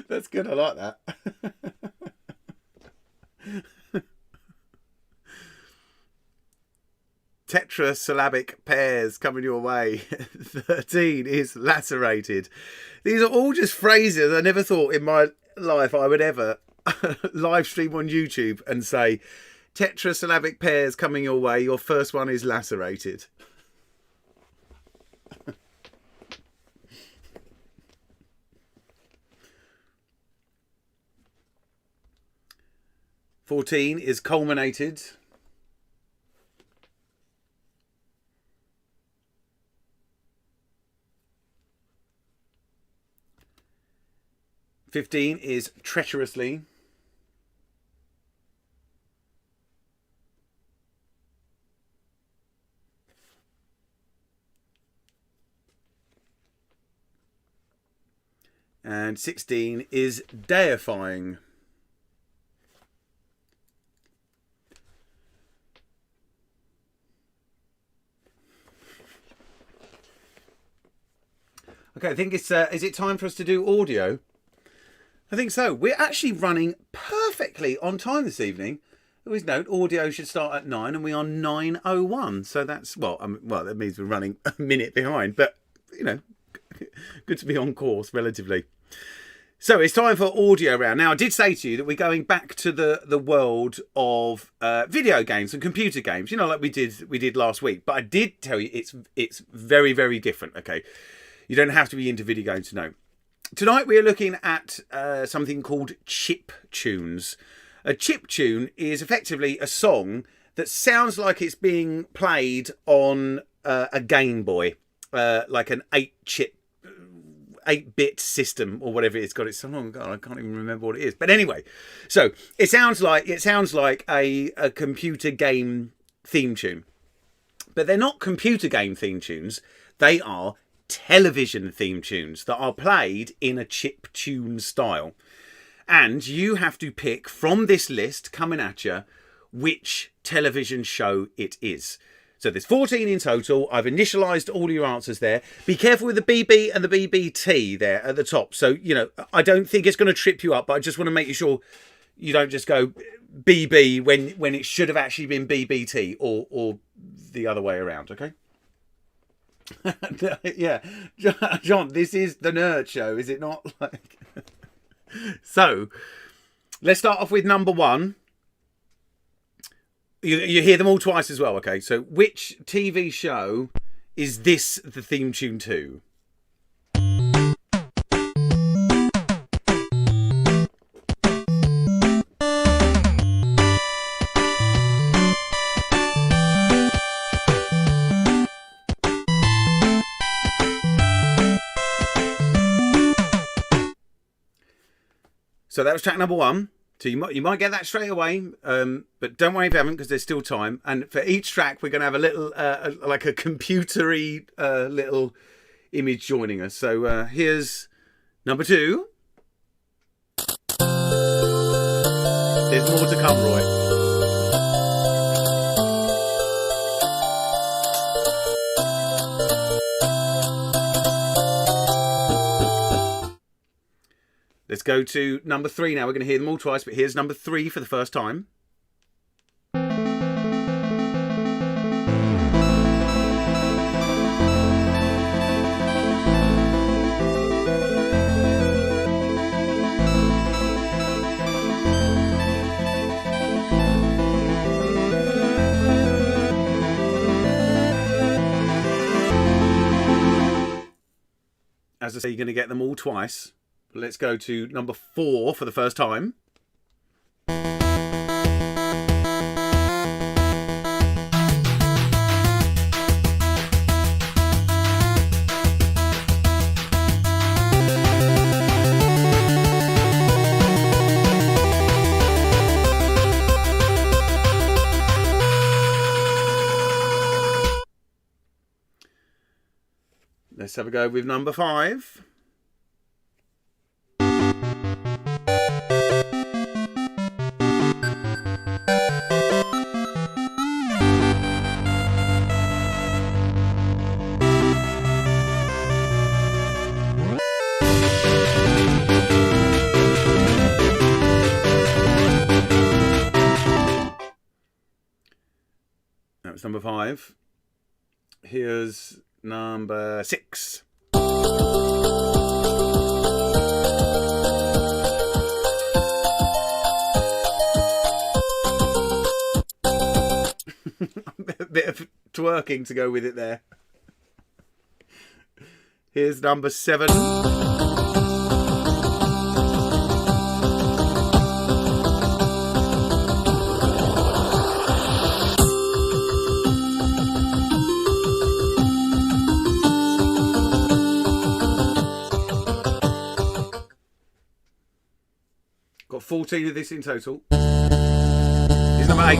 That's good, I like that. Tetrasyllabic pairs coming your way. 13 is lacerated. These are all just phrases I never thought in my life I would ever live stream on YouTube and say, tetrasyllabic pairs coming your way. Your first one is lacerated. "14 is culminated. 15 is treacherously. 16 is deifying. Okay, I think it's, is it time for us to do audio? I think so. We're actually running perfectly on time this evening. Always note, audio should start at 9 and we are 9:01. So that's, well, that means we're running a minute behind, but, you know, good to be on course relatively. So it's time for audio round. Now, I did say to you that we're going back to the world of video games and computer games, you know, like we did last week. But I did tell you it's very, very different, okay? You don't have to be into video games to know. Tonight we are looking at something called chip tunes. A chip tune is effectively a song that sounds like it's being played on a Game Boy, like an 8-bit system or whatever it's got. It's so long ago I can't even remember what it is. But anyway, so it sounds like a computer game theme tune. But they're not computer game theme tunes. They are television theme tunes that are played in a chip tune style. And you have to pick from this list coming at you which television show it is. So there's 14 in total. I've initialised all your answers there. Be careful with the BB and the BBT there at the top. So, you know, I don't think it's going to trip you up, but I just want to make you sure you don't just go BB when it should have actually been BBT or the other way around, okay? Yeah, John, this is the nerd show, is it not? Like, so let's start off with number one. You hear them all twice as well, okay? So which TV show is this the theme tune to? So that was track number one. So you might get that straight away, but don't worry if you haven't, because there's still time. And for each track, we're going to have a little, like a computery little image joining us. So here's number two. There's more to come, Roy. Let's go to number three now. We're going to hear them all twice, but here's number three for the first time. As I say, you're going to get them all twice. Let's go to number four for the first time. Let's have a go with number five. That was number five. Here's number six. A bit of twerking to go with it there. Here's number seven. Got 14 of this in total. Here's number 8.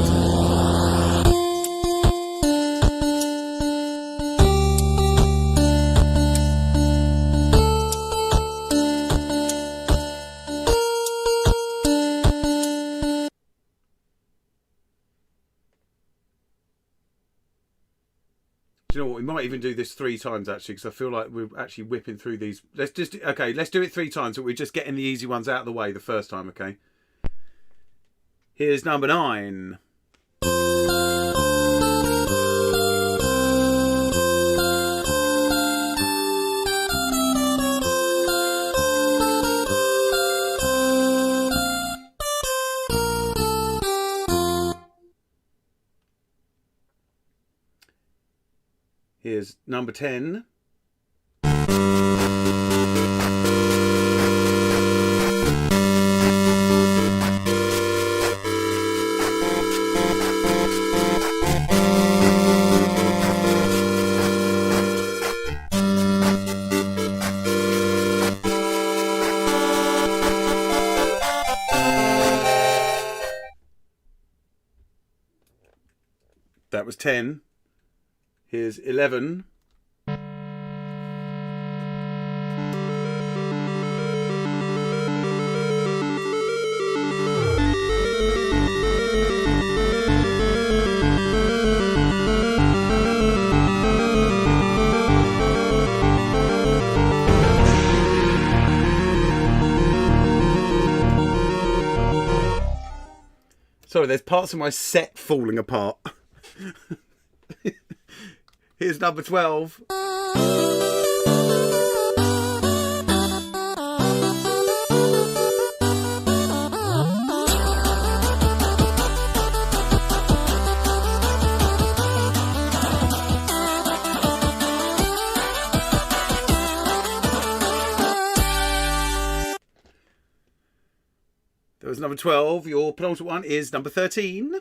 Do you know know what? We might even do this 3 times actually, because I feel like we're actually whipping through these. Let's do it 3 times, but we're just getting the easy ones out of the way the first time. Okay. Here's number 9. Here's number 10. That was 10. Here's 11. Sorry, there's parts of my set falling apart. Here's number 12. That was number 12. Your penultimate one is number 13.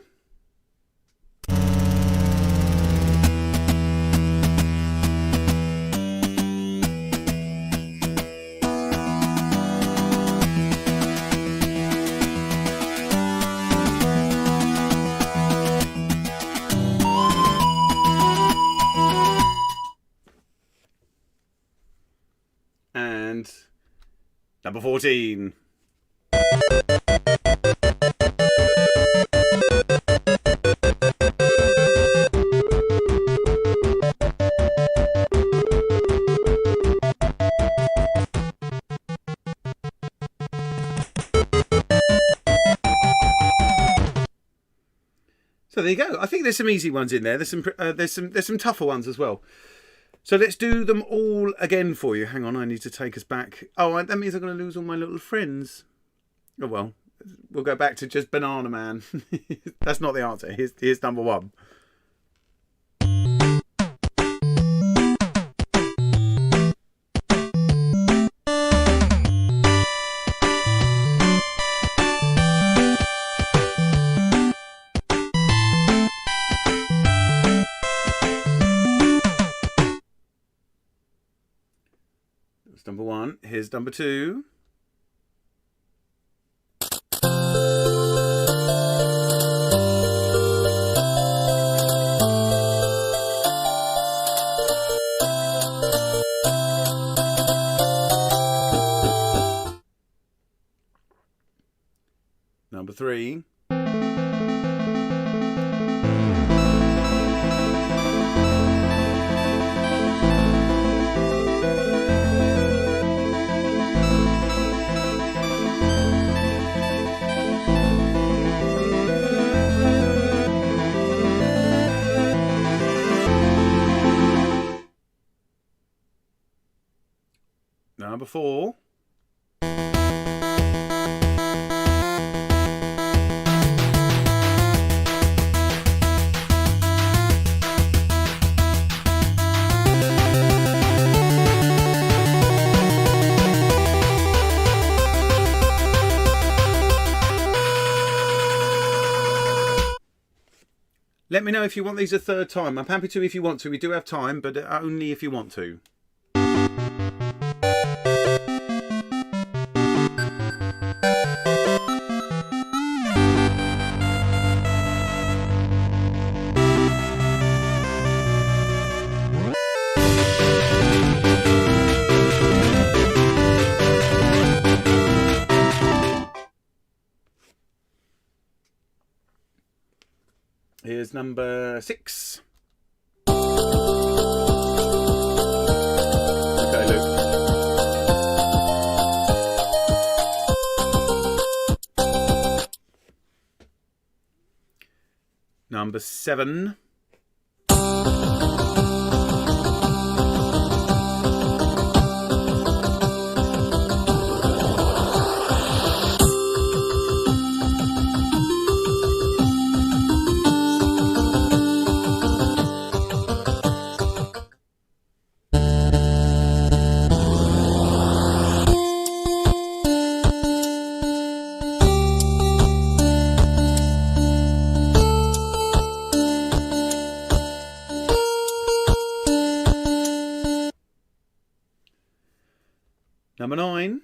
And number 14. So there you go. I think there's some easy ones in there. There's some tougher ones as well. So let's do them all again for you. Hang on, I need to take us back. Oh, that means I'm going to lose all my little friends. Oh well, we'll go back to just Banana Man. That's not the answer. Here's number 1. That's number 1. Here's number 2. Number 3. Number 4. Let me know if you want these a third time. I'm happy to if you want to. We do have time, but only if you want to. Here's number 6. number 7. Number 9.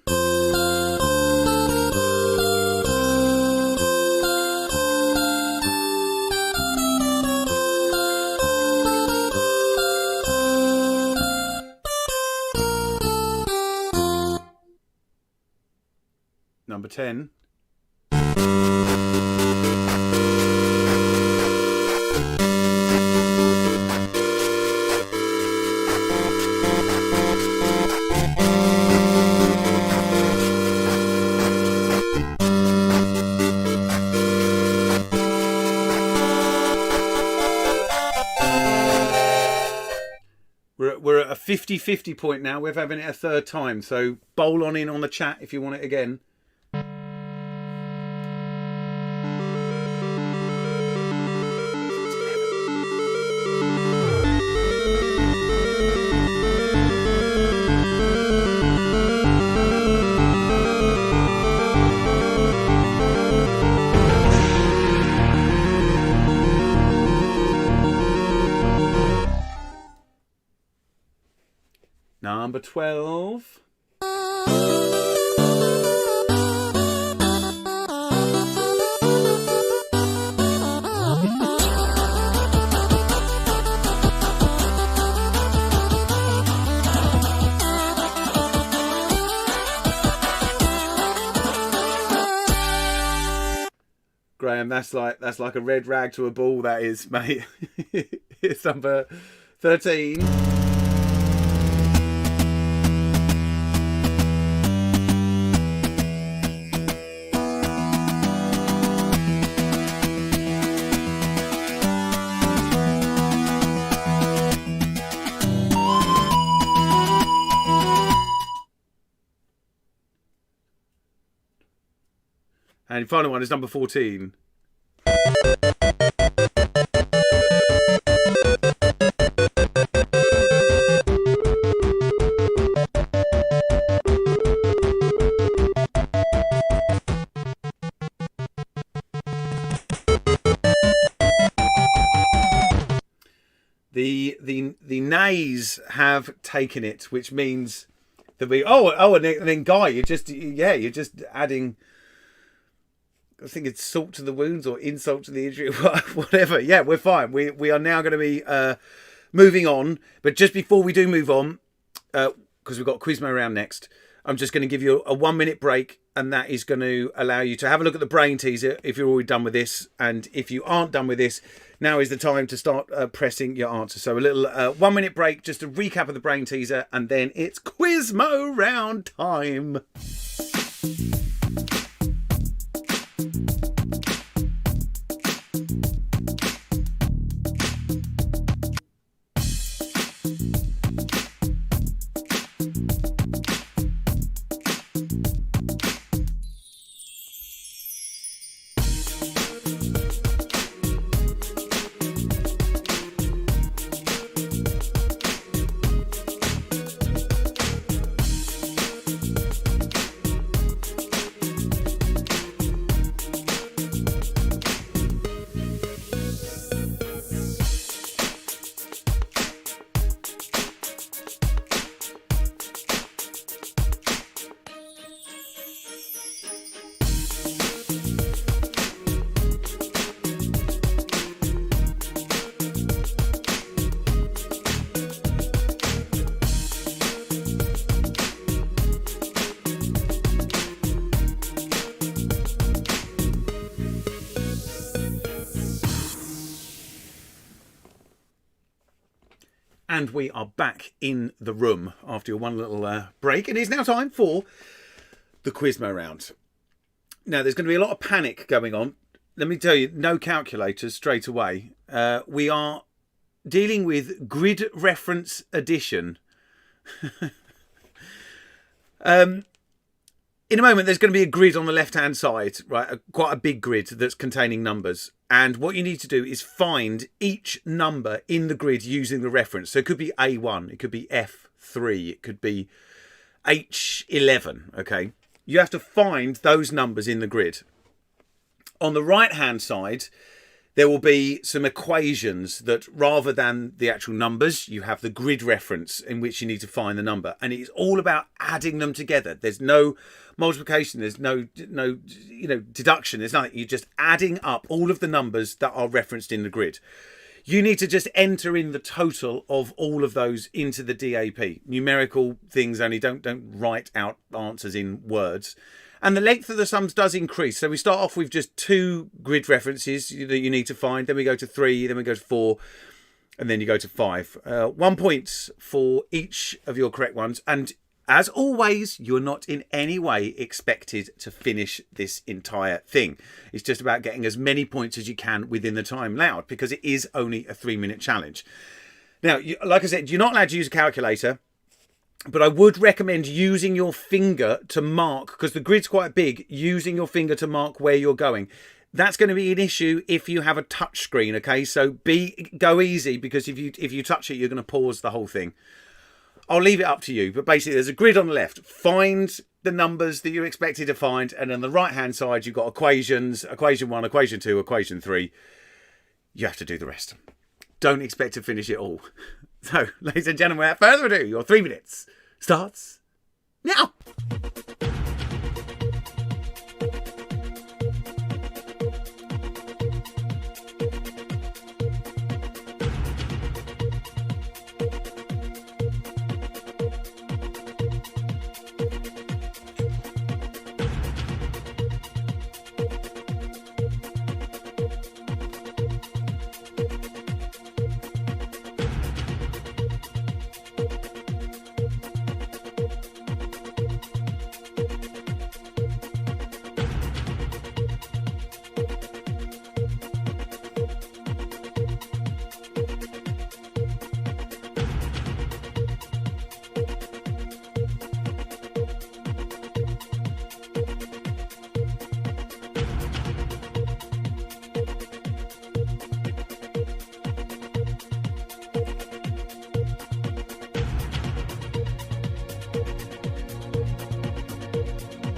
Number 10. We're at a 50-50 point now. We're having it a third time. So bowl on in on the chat if you want it again. Number 12. Graham, that's like a red rag to a bull, that is, mate. It's number 13. And the final one is number 14. The nays have taken it, which means that we and then Guy, you're just adding, I think it's salt to the wounds or insult to the injury, whatever. Yeah, we're fine. We are now going to be moving on. But just before we do move on, because we've got Quizmo round next, I'm just going to give you a 1-minute break, and that is going to allow you to have a look at the brain teaser if you're already done with this. And if you aren't done with this, now is the time to start pressing your answer. So a little 1-minute break just to recap of the brain teaser, and then it's Quizmo round time. And we are back in the room after one little break. It is now time for the Quizmo round. Now, there's going to be a lot of panic going on. let me tell you, no calculators straight away. We are dealing with grid reference addition. In a moment, there's going to be a grid on the left-hand side, right? Quite a big grid that's containing numbers. And what you need to do is find each number in the grid using the reference. So it could be A1, it could be F3, it could be H11, okay? You have to find those numbers in the grid. On the right-hand side, there will be some equations that, rather than the actual numbers, you have the grid reference in which you need to find the number. And it's all about adding them together. There's no multiplication, there's no deduction, there's nothing. You're just adding up all of the numbers that are referenced in the grid. You need to just enter in the total of all of those into the DAP. Numerical things only, don't write out answers in words. And the length of the sums does increase. So we start off with just 2 grid references that you need to find. Then we go to 3, then we go to 4, and then you go to 5. 1 point for each of your correct ones. And as always, you're not in any way expected to finish this entire thing. It's just about getting as many points as you can within the time allowed, because it is only a 3-minute challenge. Now, like I said, you're not allowed to use a calculator. But I would recommend using your finger to mark, because the grid's quite big, using your finger to mark where you're going. That's going to be an issue if you have a touch screen, okay? So go easy, because if you touch it, you're going to pause the whole thing. I'll leave it up to you. But basically, there's a grid on the left. Find the numbers that you're expected to find. And on the right-hand side, you've got equations, equation 1, equation 2, equation 3. You have to do the rest. Don't expect to finish it all. So, ladies and gentlemen, without further ado, your 3 minutes starts now.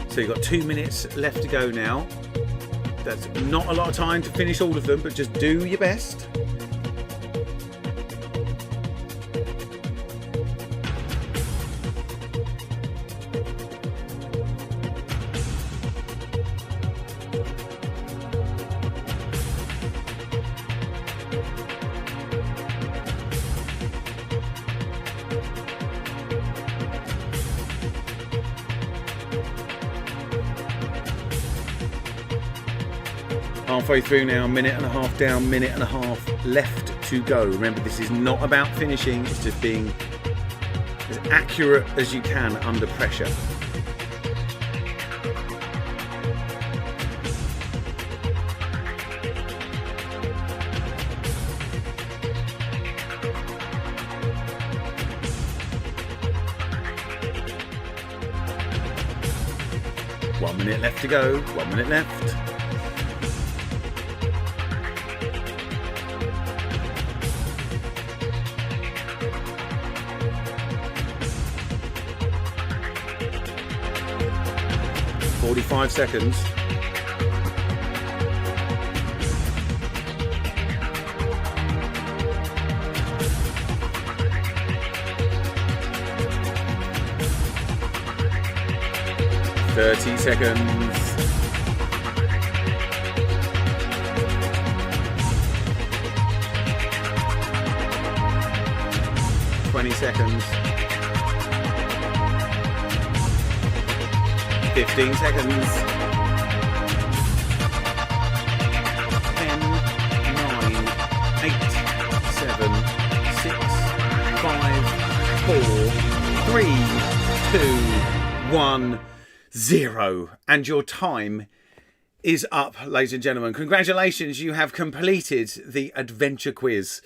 So you've got 2 minutes left to go now. That's not a lot of time to finish all of them, but just do your best. Halfway through now, 1.5 minutes down, 1.5 minutes left to go. Remember, this is not about finishing, it's just being as accurate as you can under pressure. One minute left to go, 1 minute left. Five seconds. Thirty seconds. 20 seconds. 15 seconds. 10, 9, 8, 7, 6, 5, 4, 3, 2, 1, 0. And your time is up, ladies and gentlemen. Congratulations, you have completed the AdVenture quiz.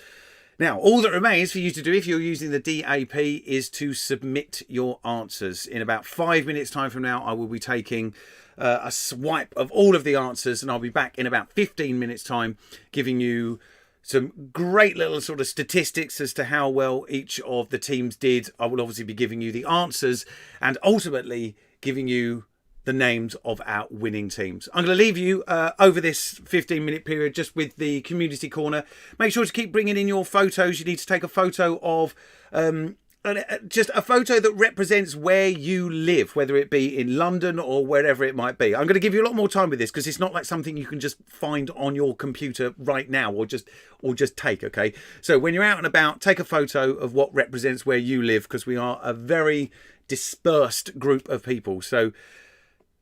Now, all that remains for you to do if you're using the DAP is to submit your answers. In about 5 minutes time from now, I will be taking a swipe of all of the answers, and I'll be back in about 15 minutes time giving you some great little sort of statistics as to how well each of the teams did. I will obviously be giving you the answers and ultimately giving you the names of our winning teams. I'm going to leave you over this 15-minute period just with the community corner. Make sure to keep bringing in your photos. You need to take a photo of just a photo that represents where you live, whether it be in London or wherever it might be. I'm going to give you a lot more time with this because it's not like something you can just find on your computer right now or just take, okay? So when you're out and about, take a photo of what represents where you live because we are a very dispersed group of people. So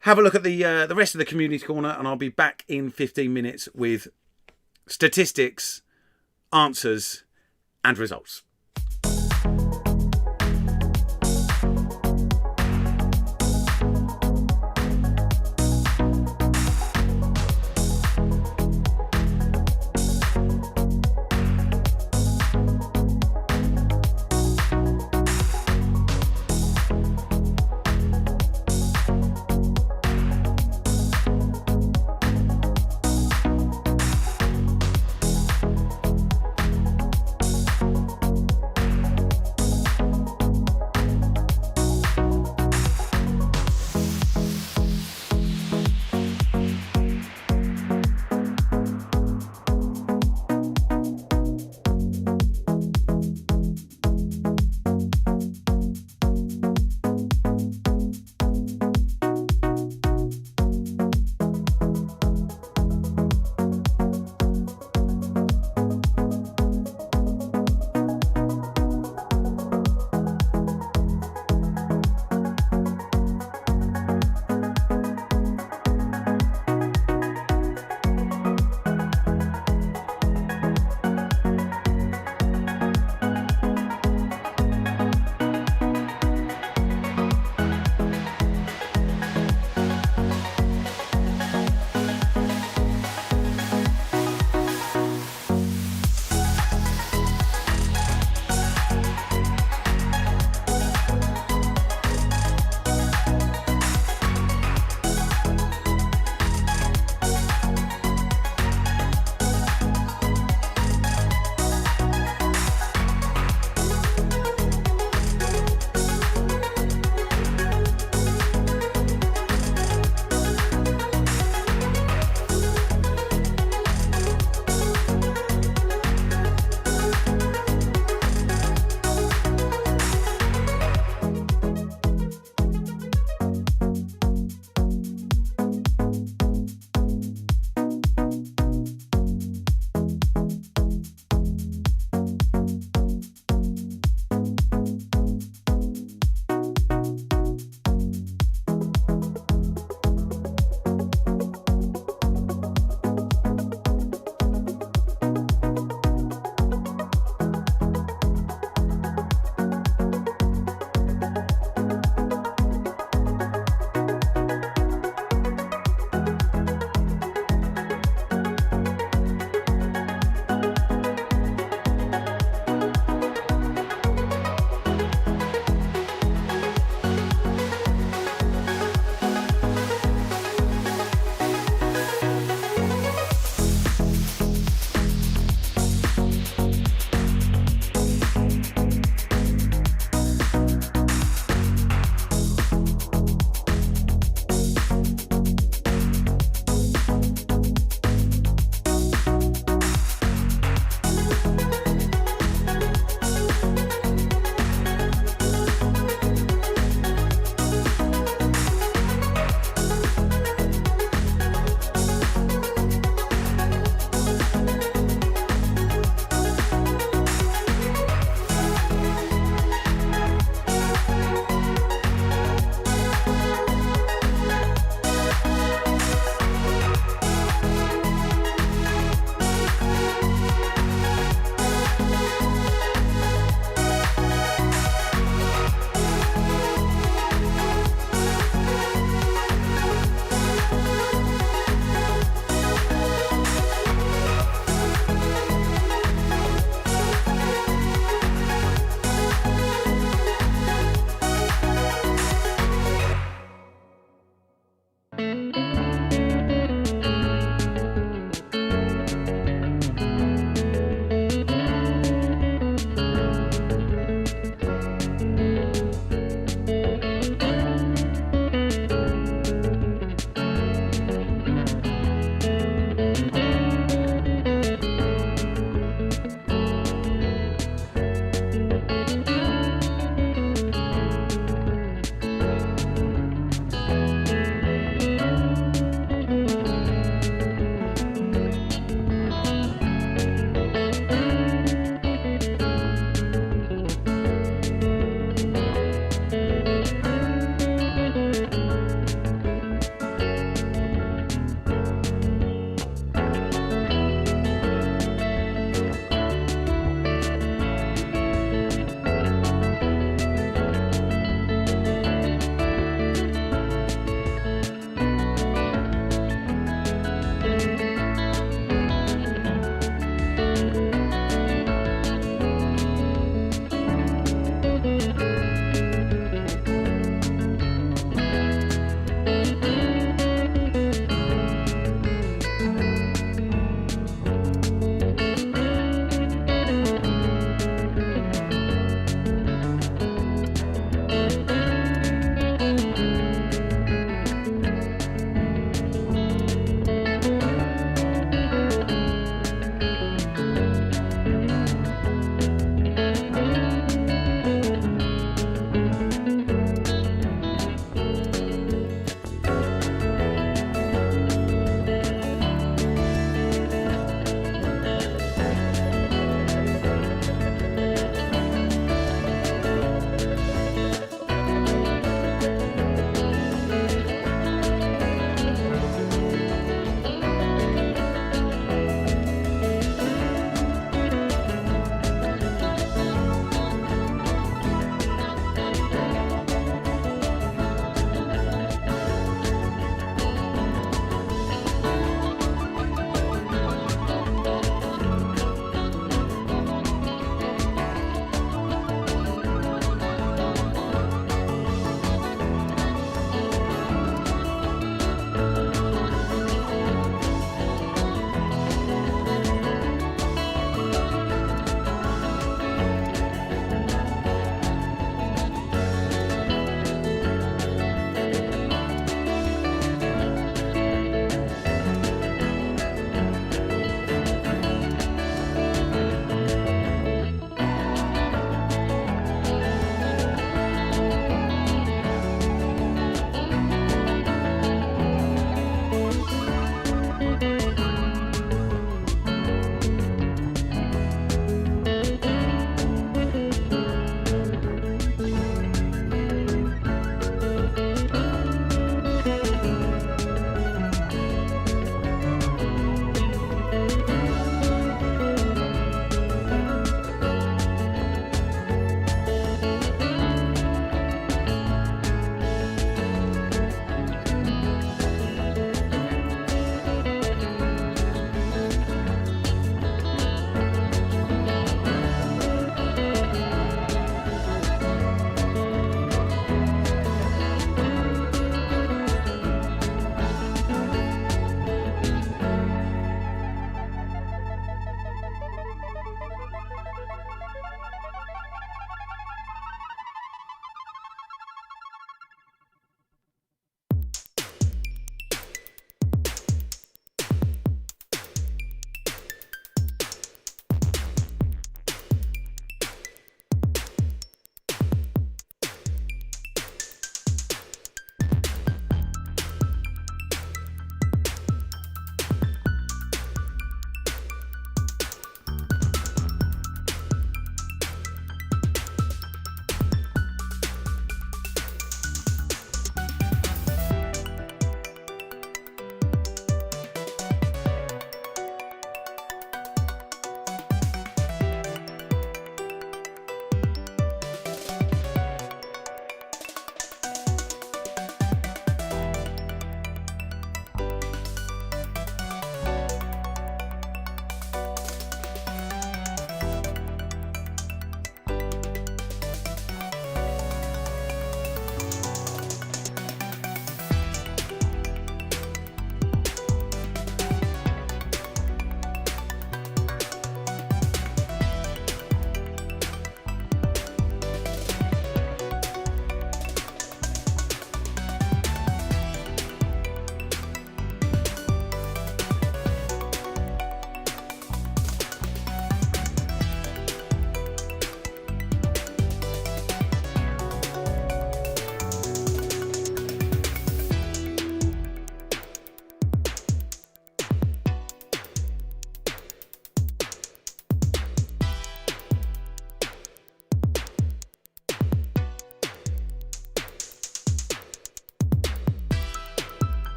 have a look at the rest of the community corner, and I'll be back in 15 minutes with statistics, answers, and results.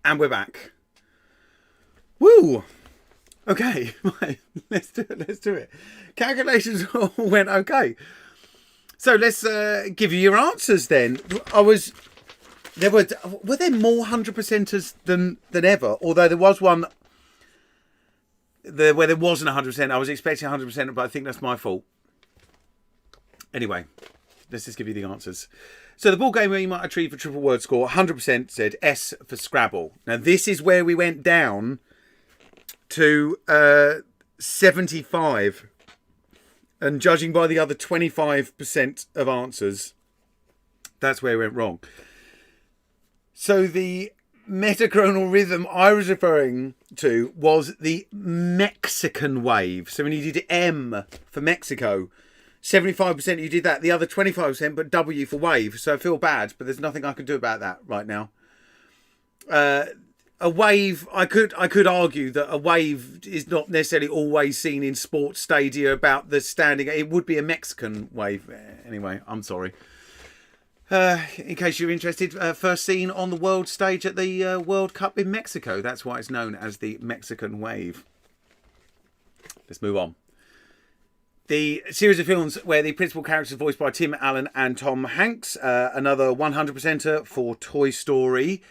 And we're back. Woo! Okay, right, let's do it. Calculations all went okay. So let's give you your answers then. Were there more 100%ers than ever? Although there was one where there wasn't 100%. I was expecting 100%, but I think that's my fault. Anyway, let's just give you the answers. So the board game where you might achieve a triple word score, 100% said S for Scrabble. Now this is where we went down to 75. And judging by the other 25% of answers, that's where it went wrong. So the metachronal rhythm I was referring to was the Mexican wave. So when you did M for Mexico, 75% you did that. The other 25% but W for wave. So I feel bad, but there's nothing I can do about that right now. A wave, I could argue that a wave is not necessarily always seen in sports stadia about the standing. It would be a Mexican wave. Anyway, I'm sorry. In case you're interested, first seen on the world stage at the World Cup in Mexico. That's why it's known as the Mexican wave. Let's move on. The series of films where the principal characters are voiced by Tim Allen and Tom Hanks. Another 100%er for Toy Story.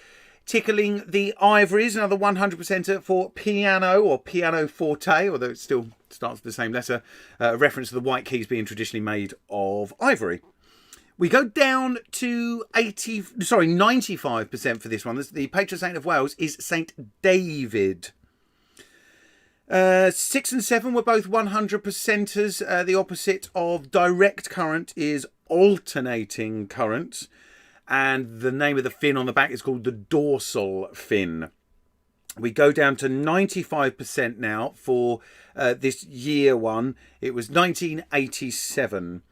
Tickling the Ivories, another 100%er for Piano or Pianoforte, although it still starts with the same letter. A reference to the white keys being traditionally made of ivory. We go down to 95% for this one. The patron saint of Wales is Saint David. 6 and 7 were both 100%ers. The opposite of direct current is alternating current. And the name of the fin on the back is called the dorsal fin. We go down to 95% now for this year one. It was 1987.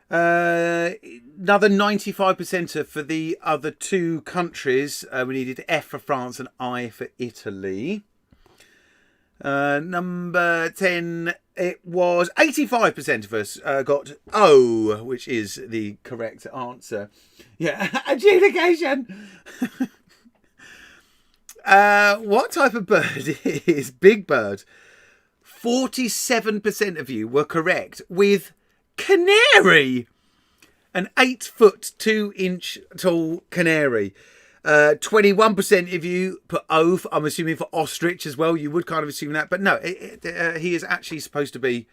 Another 95%er for the other two countries. We needed F for France and I for Italy. Number 10, it was 85% of us got O, which is the correct answer. Yeah, adjudication. What type of bird is Big Bird? 47% of you were correct with canary. An 8-foot 2-inch tall canary. 21% of you put O, I'm assuming for ostrich as well. You would kind of assume that, but no, he is actually supposed to be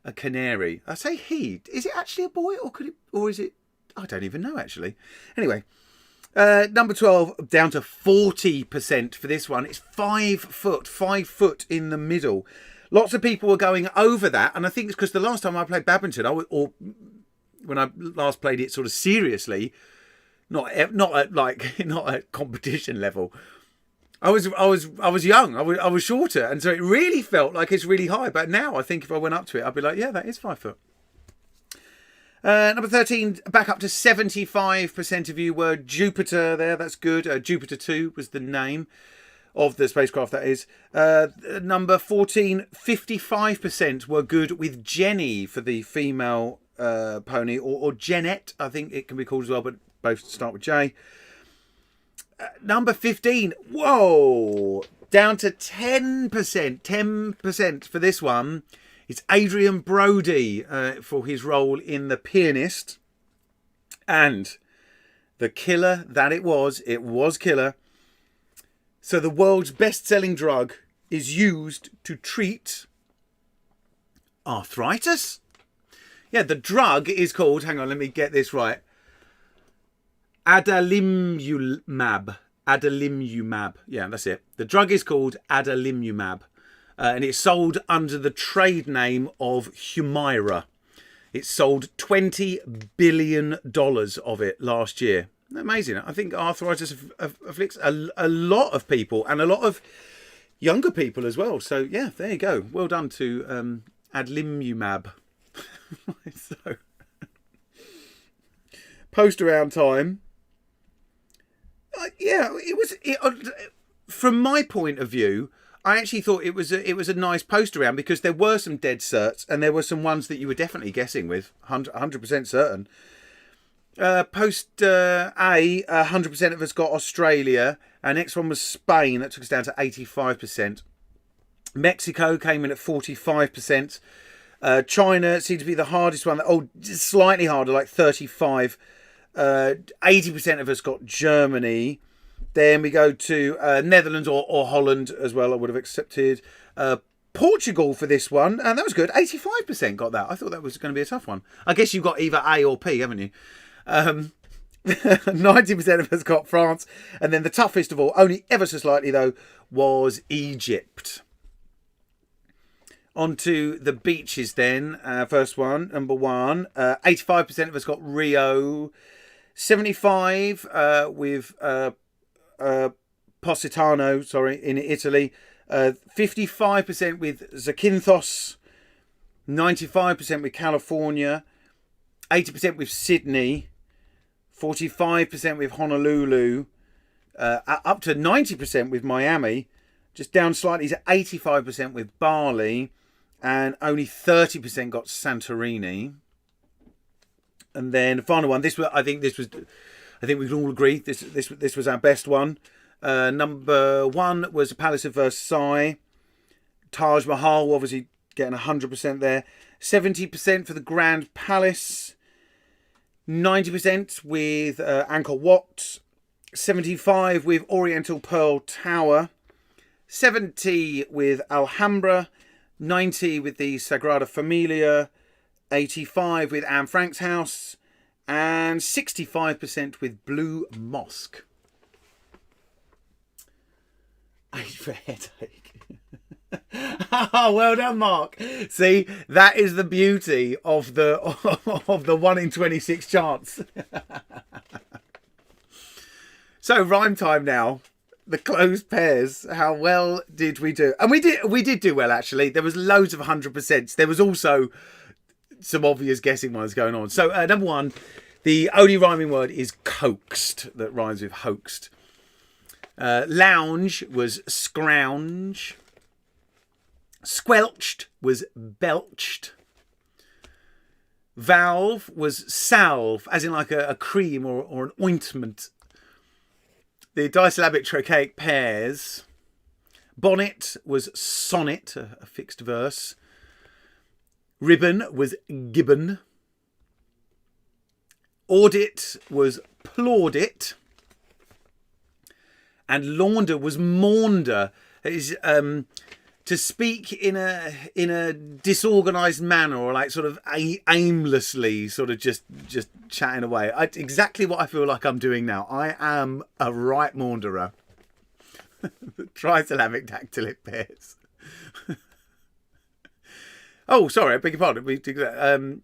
a canary. I say he. Is it actually a boy, or is it? I don't even know actually. Anyway, number 12 down to 40% for this one. It's 5 foot in the middle. Lots of people were going over that, and I think it's because the last time I played badminton, or when I last played it sort of seriously. Not at competition level. I was young. I was shorter, and so it really felt like it's really high. But now I think if I went up to it, I'd be like, yeah, that is 5 foot. Number 13, back up to 75% of you were Jupiter there. That's good. Jupiter 2 was the name of the spacecraft, that is. Number 14, 55% were good with Jenny for the female pony, or Jeanette, I think it can be called as well, but both start with J. Number 15. Whoa! Down to 10%. 10% for this one. It's Adrian Brody for his role in The Pianist. And the killer that it was killer. So the world's best-selling drug is used to treat arthritis? Yeah, the drug is called, hang on, let me get this right. Adalimumab. Yeah, that's it. The drug is called adalimumab. And it's sold under the trade name of Humira. It sold $20 billion of it last year. Amazing. I think arthritis afflicts a lot of people, and a lot of younger people as well. So, yeah, there you go. Well done to adalimumab. So, post around time. Yeah, it was. From my point of view, I actually thought it was a nice post around, because there were some dead certs and there were some ones that you were definitely guessing with, 100% certain. Post A, 100% of us got Australia. Our next one was Spain. That took us down to 85%. Mexico came in at 45%. China seemed to be the hardest one. Oh, slightly harder, like 35. 80% of us got Germany. Then we go to Netherlands or Holland as well. I would have accepted. Portugal for this one, and that was good. 85% got that. I thought that was going to be a tough one. I guess you've got either A or P, haven't you? 90% of us got France. And then the toughest of all, only ever so slightly though, was Egypt. On to the beaches then. First one, number one. 85% of us got Rio. 75 with Positano, in Italy. 55% with Zakynthos. 95% with California. 80% with Sydney. 45% with Honolulu. Up to 90% with Miami. Just down slightly to 85% with Bali. And only 30% got Santorini. And then the final one. I think we can all agree this was our best one. Number one was the Palace of Versailles. Taj Mahal, obviously getting 100% there. 70% for the Grand Palace. 90% with Angkor Wat. 75% with Oriental Pearl Tower. 70% with Alhambra. 90% with the Sagrada Familia. 85% with Anne Frank's house. And 65% with Blue Mosque. 8 for headache. Oh, well done, Mark. See, that is the beauty of the 1 in 26 chance. So, rhyme time now. The closed pairs. How well did we do? And we did do well, actually. There was loads of 100%. There was also some obvious guessing ones going on. So, number one, the only rhyming word is coaxed, that rhymes with hoaxed. Lounge was scrounge. Squelched was belched. Valve was salve, as in like a cream or an ointment. The disyllabic trochaic pairs. Bonnet was sonnet, a fixed verse. Ribbon was gibbon. Audit was plaudit. And launder was maunder. It is to speak in a disorganised manner, or like sort of aimlessly, sort of just chatting away. Exactly what I feel like I'm doing now. I am a right maunderer. Trisyllabic dactylic pairs. Oh, sorry, I beg your pardon.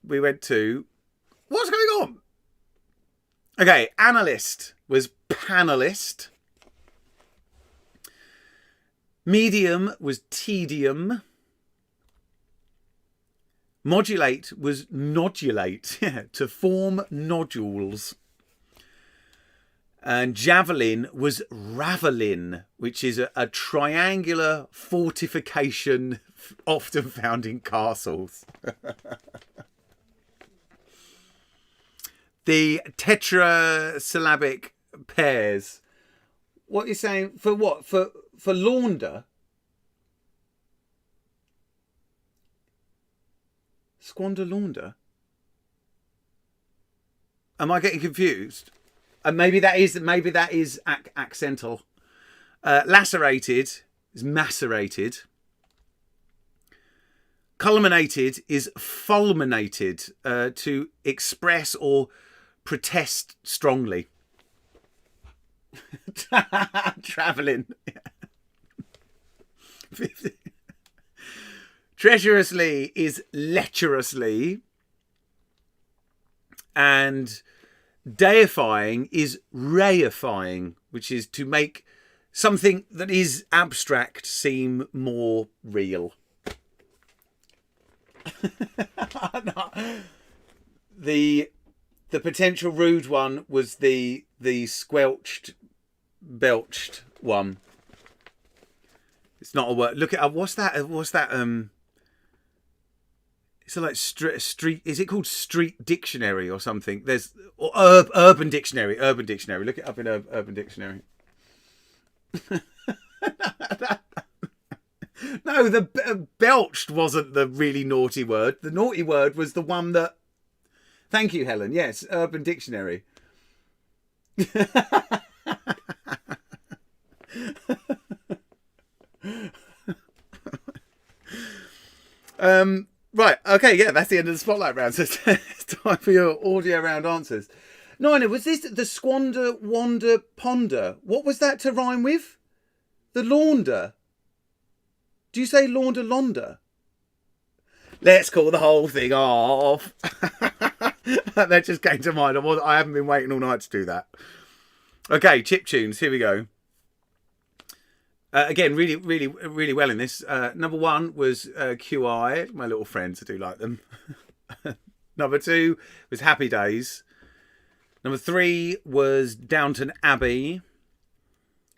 We went to... What's going on? Okay, analyst was panelist. Medium was tedium. Modulate was nodulate, to form nodules. And javelin was ravelin, which is a triangular fortification often found in castles. The tetrasyllabic pairs. What are you saying? For what? For launder? Squander launder? Am I getting confused? And maybe that is accental. Lacerated is macerated. Culminated is fulminated, to express or protest strongly. Travelling. Treacherously is lecherously. And deifying is reifying, which is to make something that is abstract seem more real. The potential rude one was the squelched, belched one. It's not a word. Look at what's that? It's like street. Is it called Street Dictionary or something? There's or Urban Dictionary. Urban Dictionary. Look it up in Urban Dictionary. No, the belched wasn't the really naughty word. The naughty word was the one that. Thank you, Helen. Yes, Urban Dictionary. Right, okay, yeah, that's the end of the spotlight round. So it's time for your audio round answers. Nina, was this the squander, wander, ponder? What was that to rhyme with? The launder. Do you say launder, launder? Let's call the whole thing off. That just came to mind. I haven't been waiting all night to do that. Okay, chip tunes, here we go. Again, really well in this. Number 1 was QI, my little friends. I do like them. Number 2 was Happy Days. Number 3 was Downton Abbey.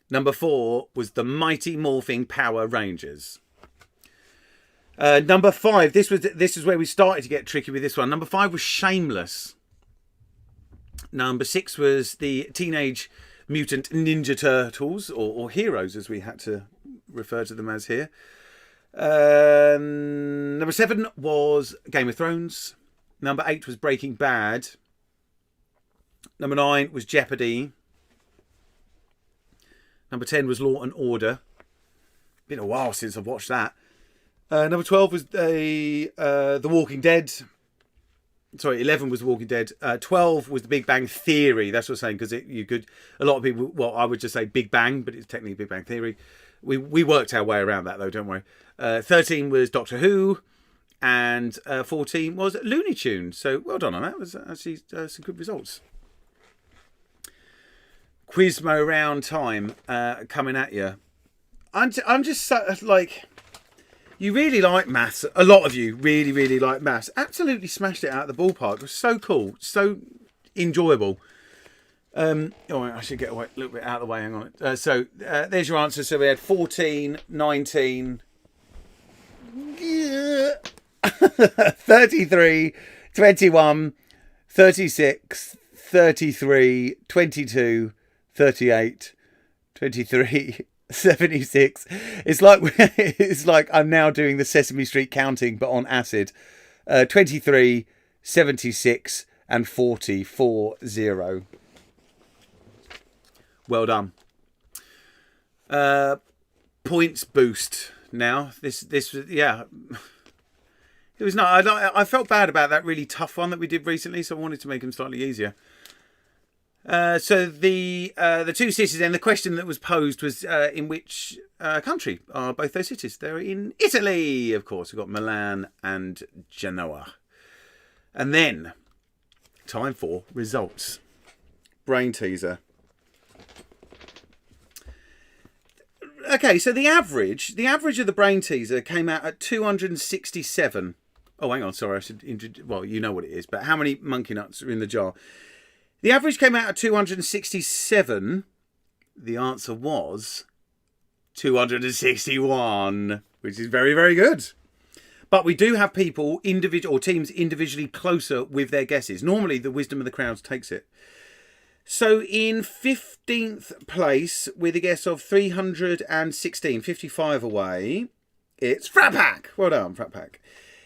Number 4 was the Mighty Morphing Power Rangers. Number 5, this is where we started to get tricky with this one. Number 5 was Shameless. Number 6 was the Teenage Mutant Ninja Turtles, or Heroes as we had to refer to them as here. Number 7 was Game of Thrones. Number 8 was Breaking Bad. Number 9 was Jeopardy. Number 10 was Law and Order. Been a while since I've watched that. Number 12 was The Walking Dead. Sorry, 11 was The Walking Dead. 12 was The Big Bang Theory. That's what I'm saying, because you could... A lot of people... Well, I would just say Big Bang, but it's technically Big Bang Theory. We worked our way around that, though, don't worry. 13 was Doctor Who. And 14 was Looney Tunes. So, well done on that. It was actually some good results. Quizmo round time coming at you. I'm just so, like... You really like maths. A lot of you really like maths. Absolutely smashed it out of the ballpark. It was so cool. So enjoyable. Oh, I should get a little bit out of the way. Hang on. So there's your answer. So we had 14, 19, 33, 21, 36, 33, 22, 38, 23... 76. It's like I'm now doing the Sesame Street counting, but on acid. 23, 76, and 40. Well done. Points boost. Now this was It was not. I felt bad about that really tough one that we did recently, so I wanted to make them slightly easier. So the 2 cities, and the question that was posed was in which country are both those cities? They're in Italy, of course. We've got Milan and Genoa. And then, time for results. Brainteaser. Okay, so the average of the Brainteaser came out at 267. Oh, hang on, sorry, I should introduce. Well, you know what it is, but how many monkey nuts are in the jar? The average came out at 267. The answer was 261, which is very, very good. But we do have people, or teams individually closer with their guesses. Normally, the wisdom of the crowds takes it. So in 15th place, with a guess of 316, 55 away, it's Frat Pack. Well done, Frat Pack.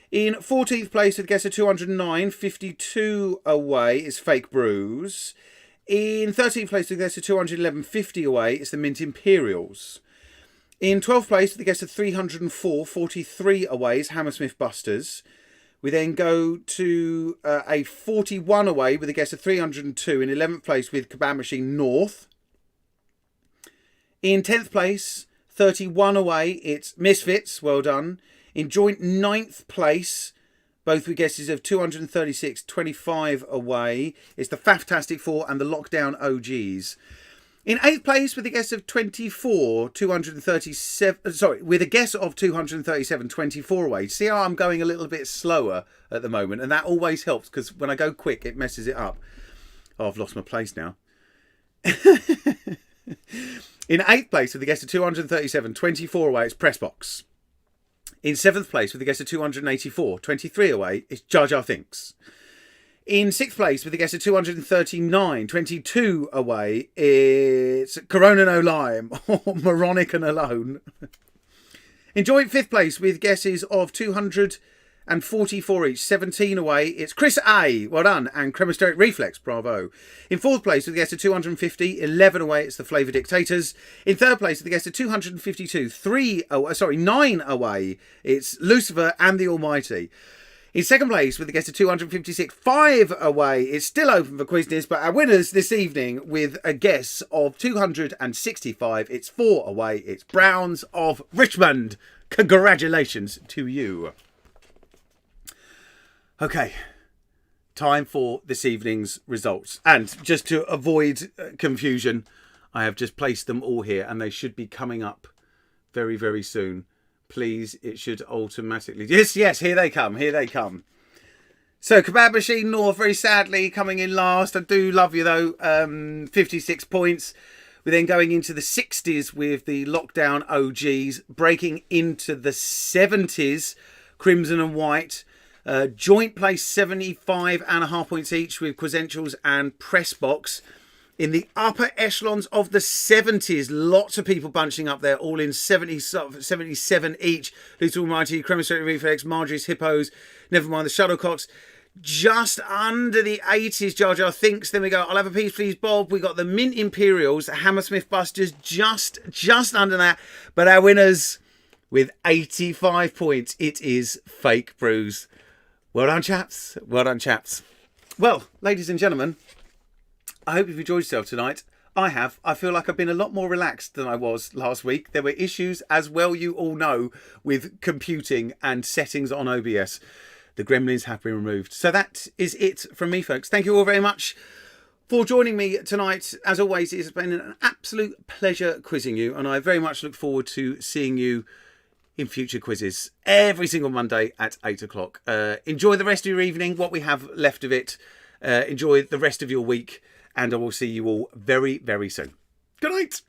In 14th place, with a guess of 209, 52 away, is Fake Brews. In 13th place, with a guess of 211, 50 away, it's the Mint Imperials. In 12th place, with a guess of 304, 43 away, is Hammersmith Busters. We then go to a 41 away, with a guess of 302. In 11th place, with Kebab Machine North. In 10th place, 31 away, it's Misfits. Well done. In joint 9th place, both with guesses of 236, 25 away, it's the Faftastic Four and the Lockdown OGs. In 8th place, with a guess of 24, 237, sorry, with a guess of 237, 24 away. See how I'm going a little bit slower at the moment, and that always helps, because when I go quick, it messes it up. Oh, I've lost my place now. In 8th place, with a guess of 237, 24 away, it's Pressbox. In 7th place with a guess of 284, 23 away, it's Jar Jar Thinks. In 6th place with a guess of 239, 22 away, it's Corona No Lime or Moronic and Alone. In joint 5th place with guesses of 244 each, 17 away, it's Chris A, well done, and Cremasteric Reflex, bravo. In 4th place with a guess of 250, 11 away, it's the Flavour Dictators. In 3rd place with a guess of 252, 9 away, it's Lucifer and the Almighty. In 2nd place with a guess of 256, 5 away, it's still open for Quizness, but our winners this evening with a guess of 265, it's 4 away, it's Browns of Richmond. Congratulations to you. Okay, time for this evening's results. And just to avoid confusion, I have just placed them all here and they should be coming up very, very soon. Please, it should automatically... Yes, here they come. So, Kebab Machine North, very sadly, coming in last. I do love you, though. 56 points. We're then going into the 60s with the Lockdown OGs, breaking into the 70s, Crimson and White. Joint place 75.5 points each with Quizentials and Pressbox. In the upper echelons of the 70s, lots of people bunching up there, all in 77 each. Little Almighty, Cremasteric Reflex, Marjorie's Hippos, never mind the Shuttlecocks. Just under the 80s, Jar Jar Thinks. Then we go, I'll Have a Piece, Please, Bob. We got the Mint Imperials, the Hammersmith Busters, just under that. But our winners with 85 points, it is Fake Brews. Well done, chaps. Well done, chaps. Well, ladies and gentlemen, I hope you've enjoyed yourself tonight. I have. I feel like I've been a lot more relaxed than I was last week. There were issues, as well you all know, with computing and settings on OBS. The gremlins have been removed. So that is it from me, folks. Thank you all very much for joining me tonight. As always, it's been an absolute pleasure quizzing you, and I very much look forward to seeing you in future quizzes every single Monday at 8 o'clock. Enjoy the rest of your evening, what we have left of it. Enjoy the rest of your week. And I will see you all very, very soon. Good night.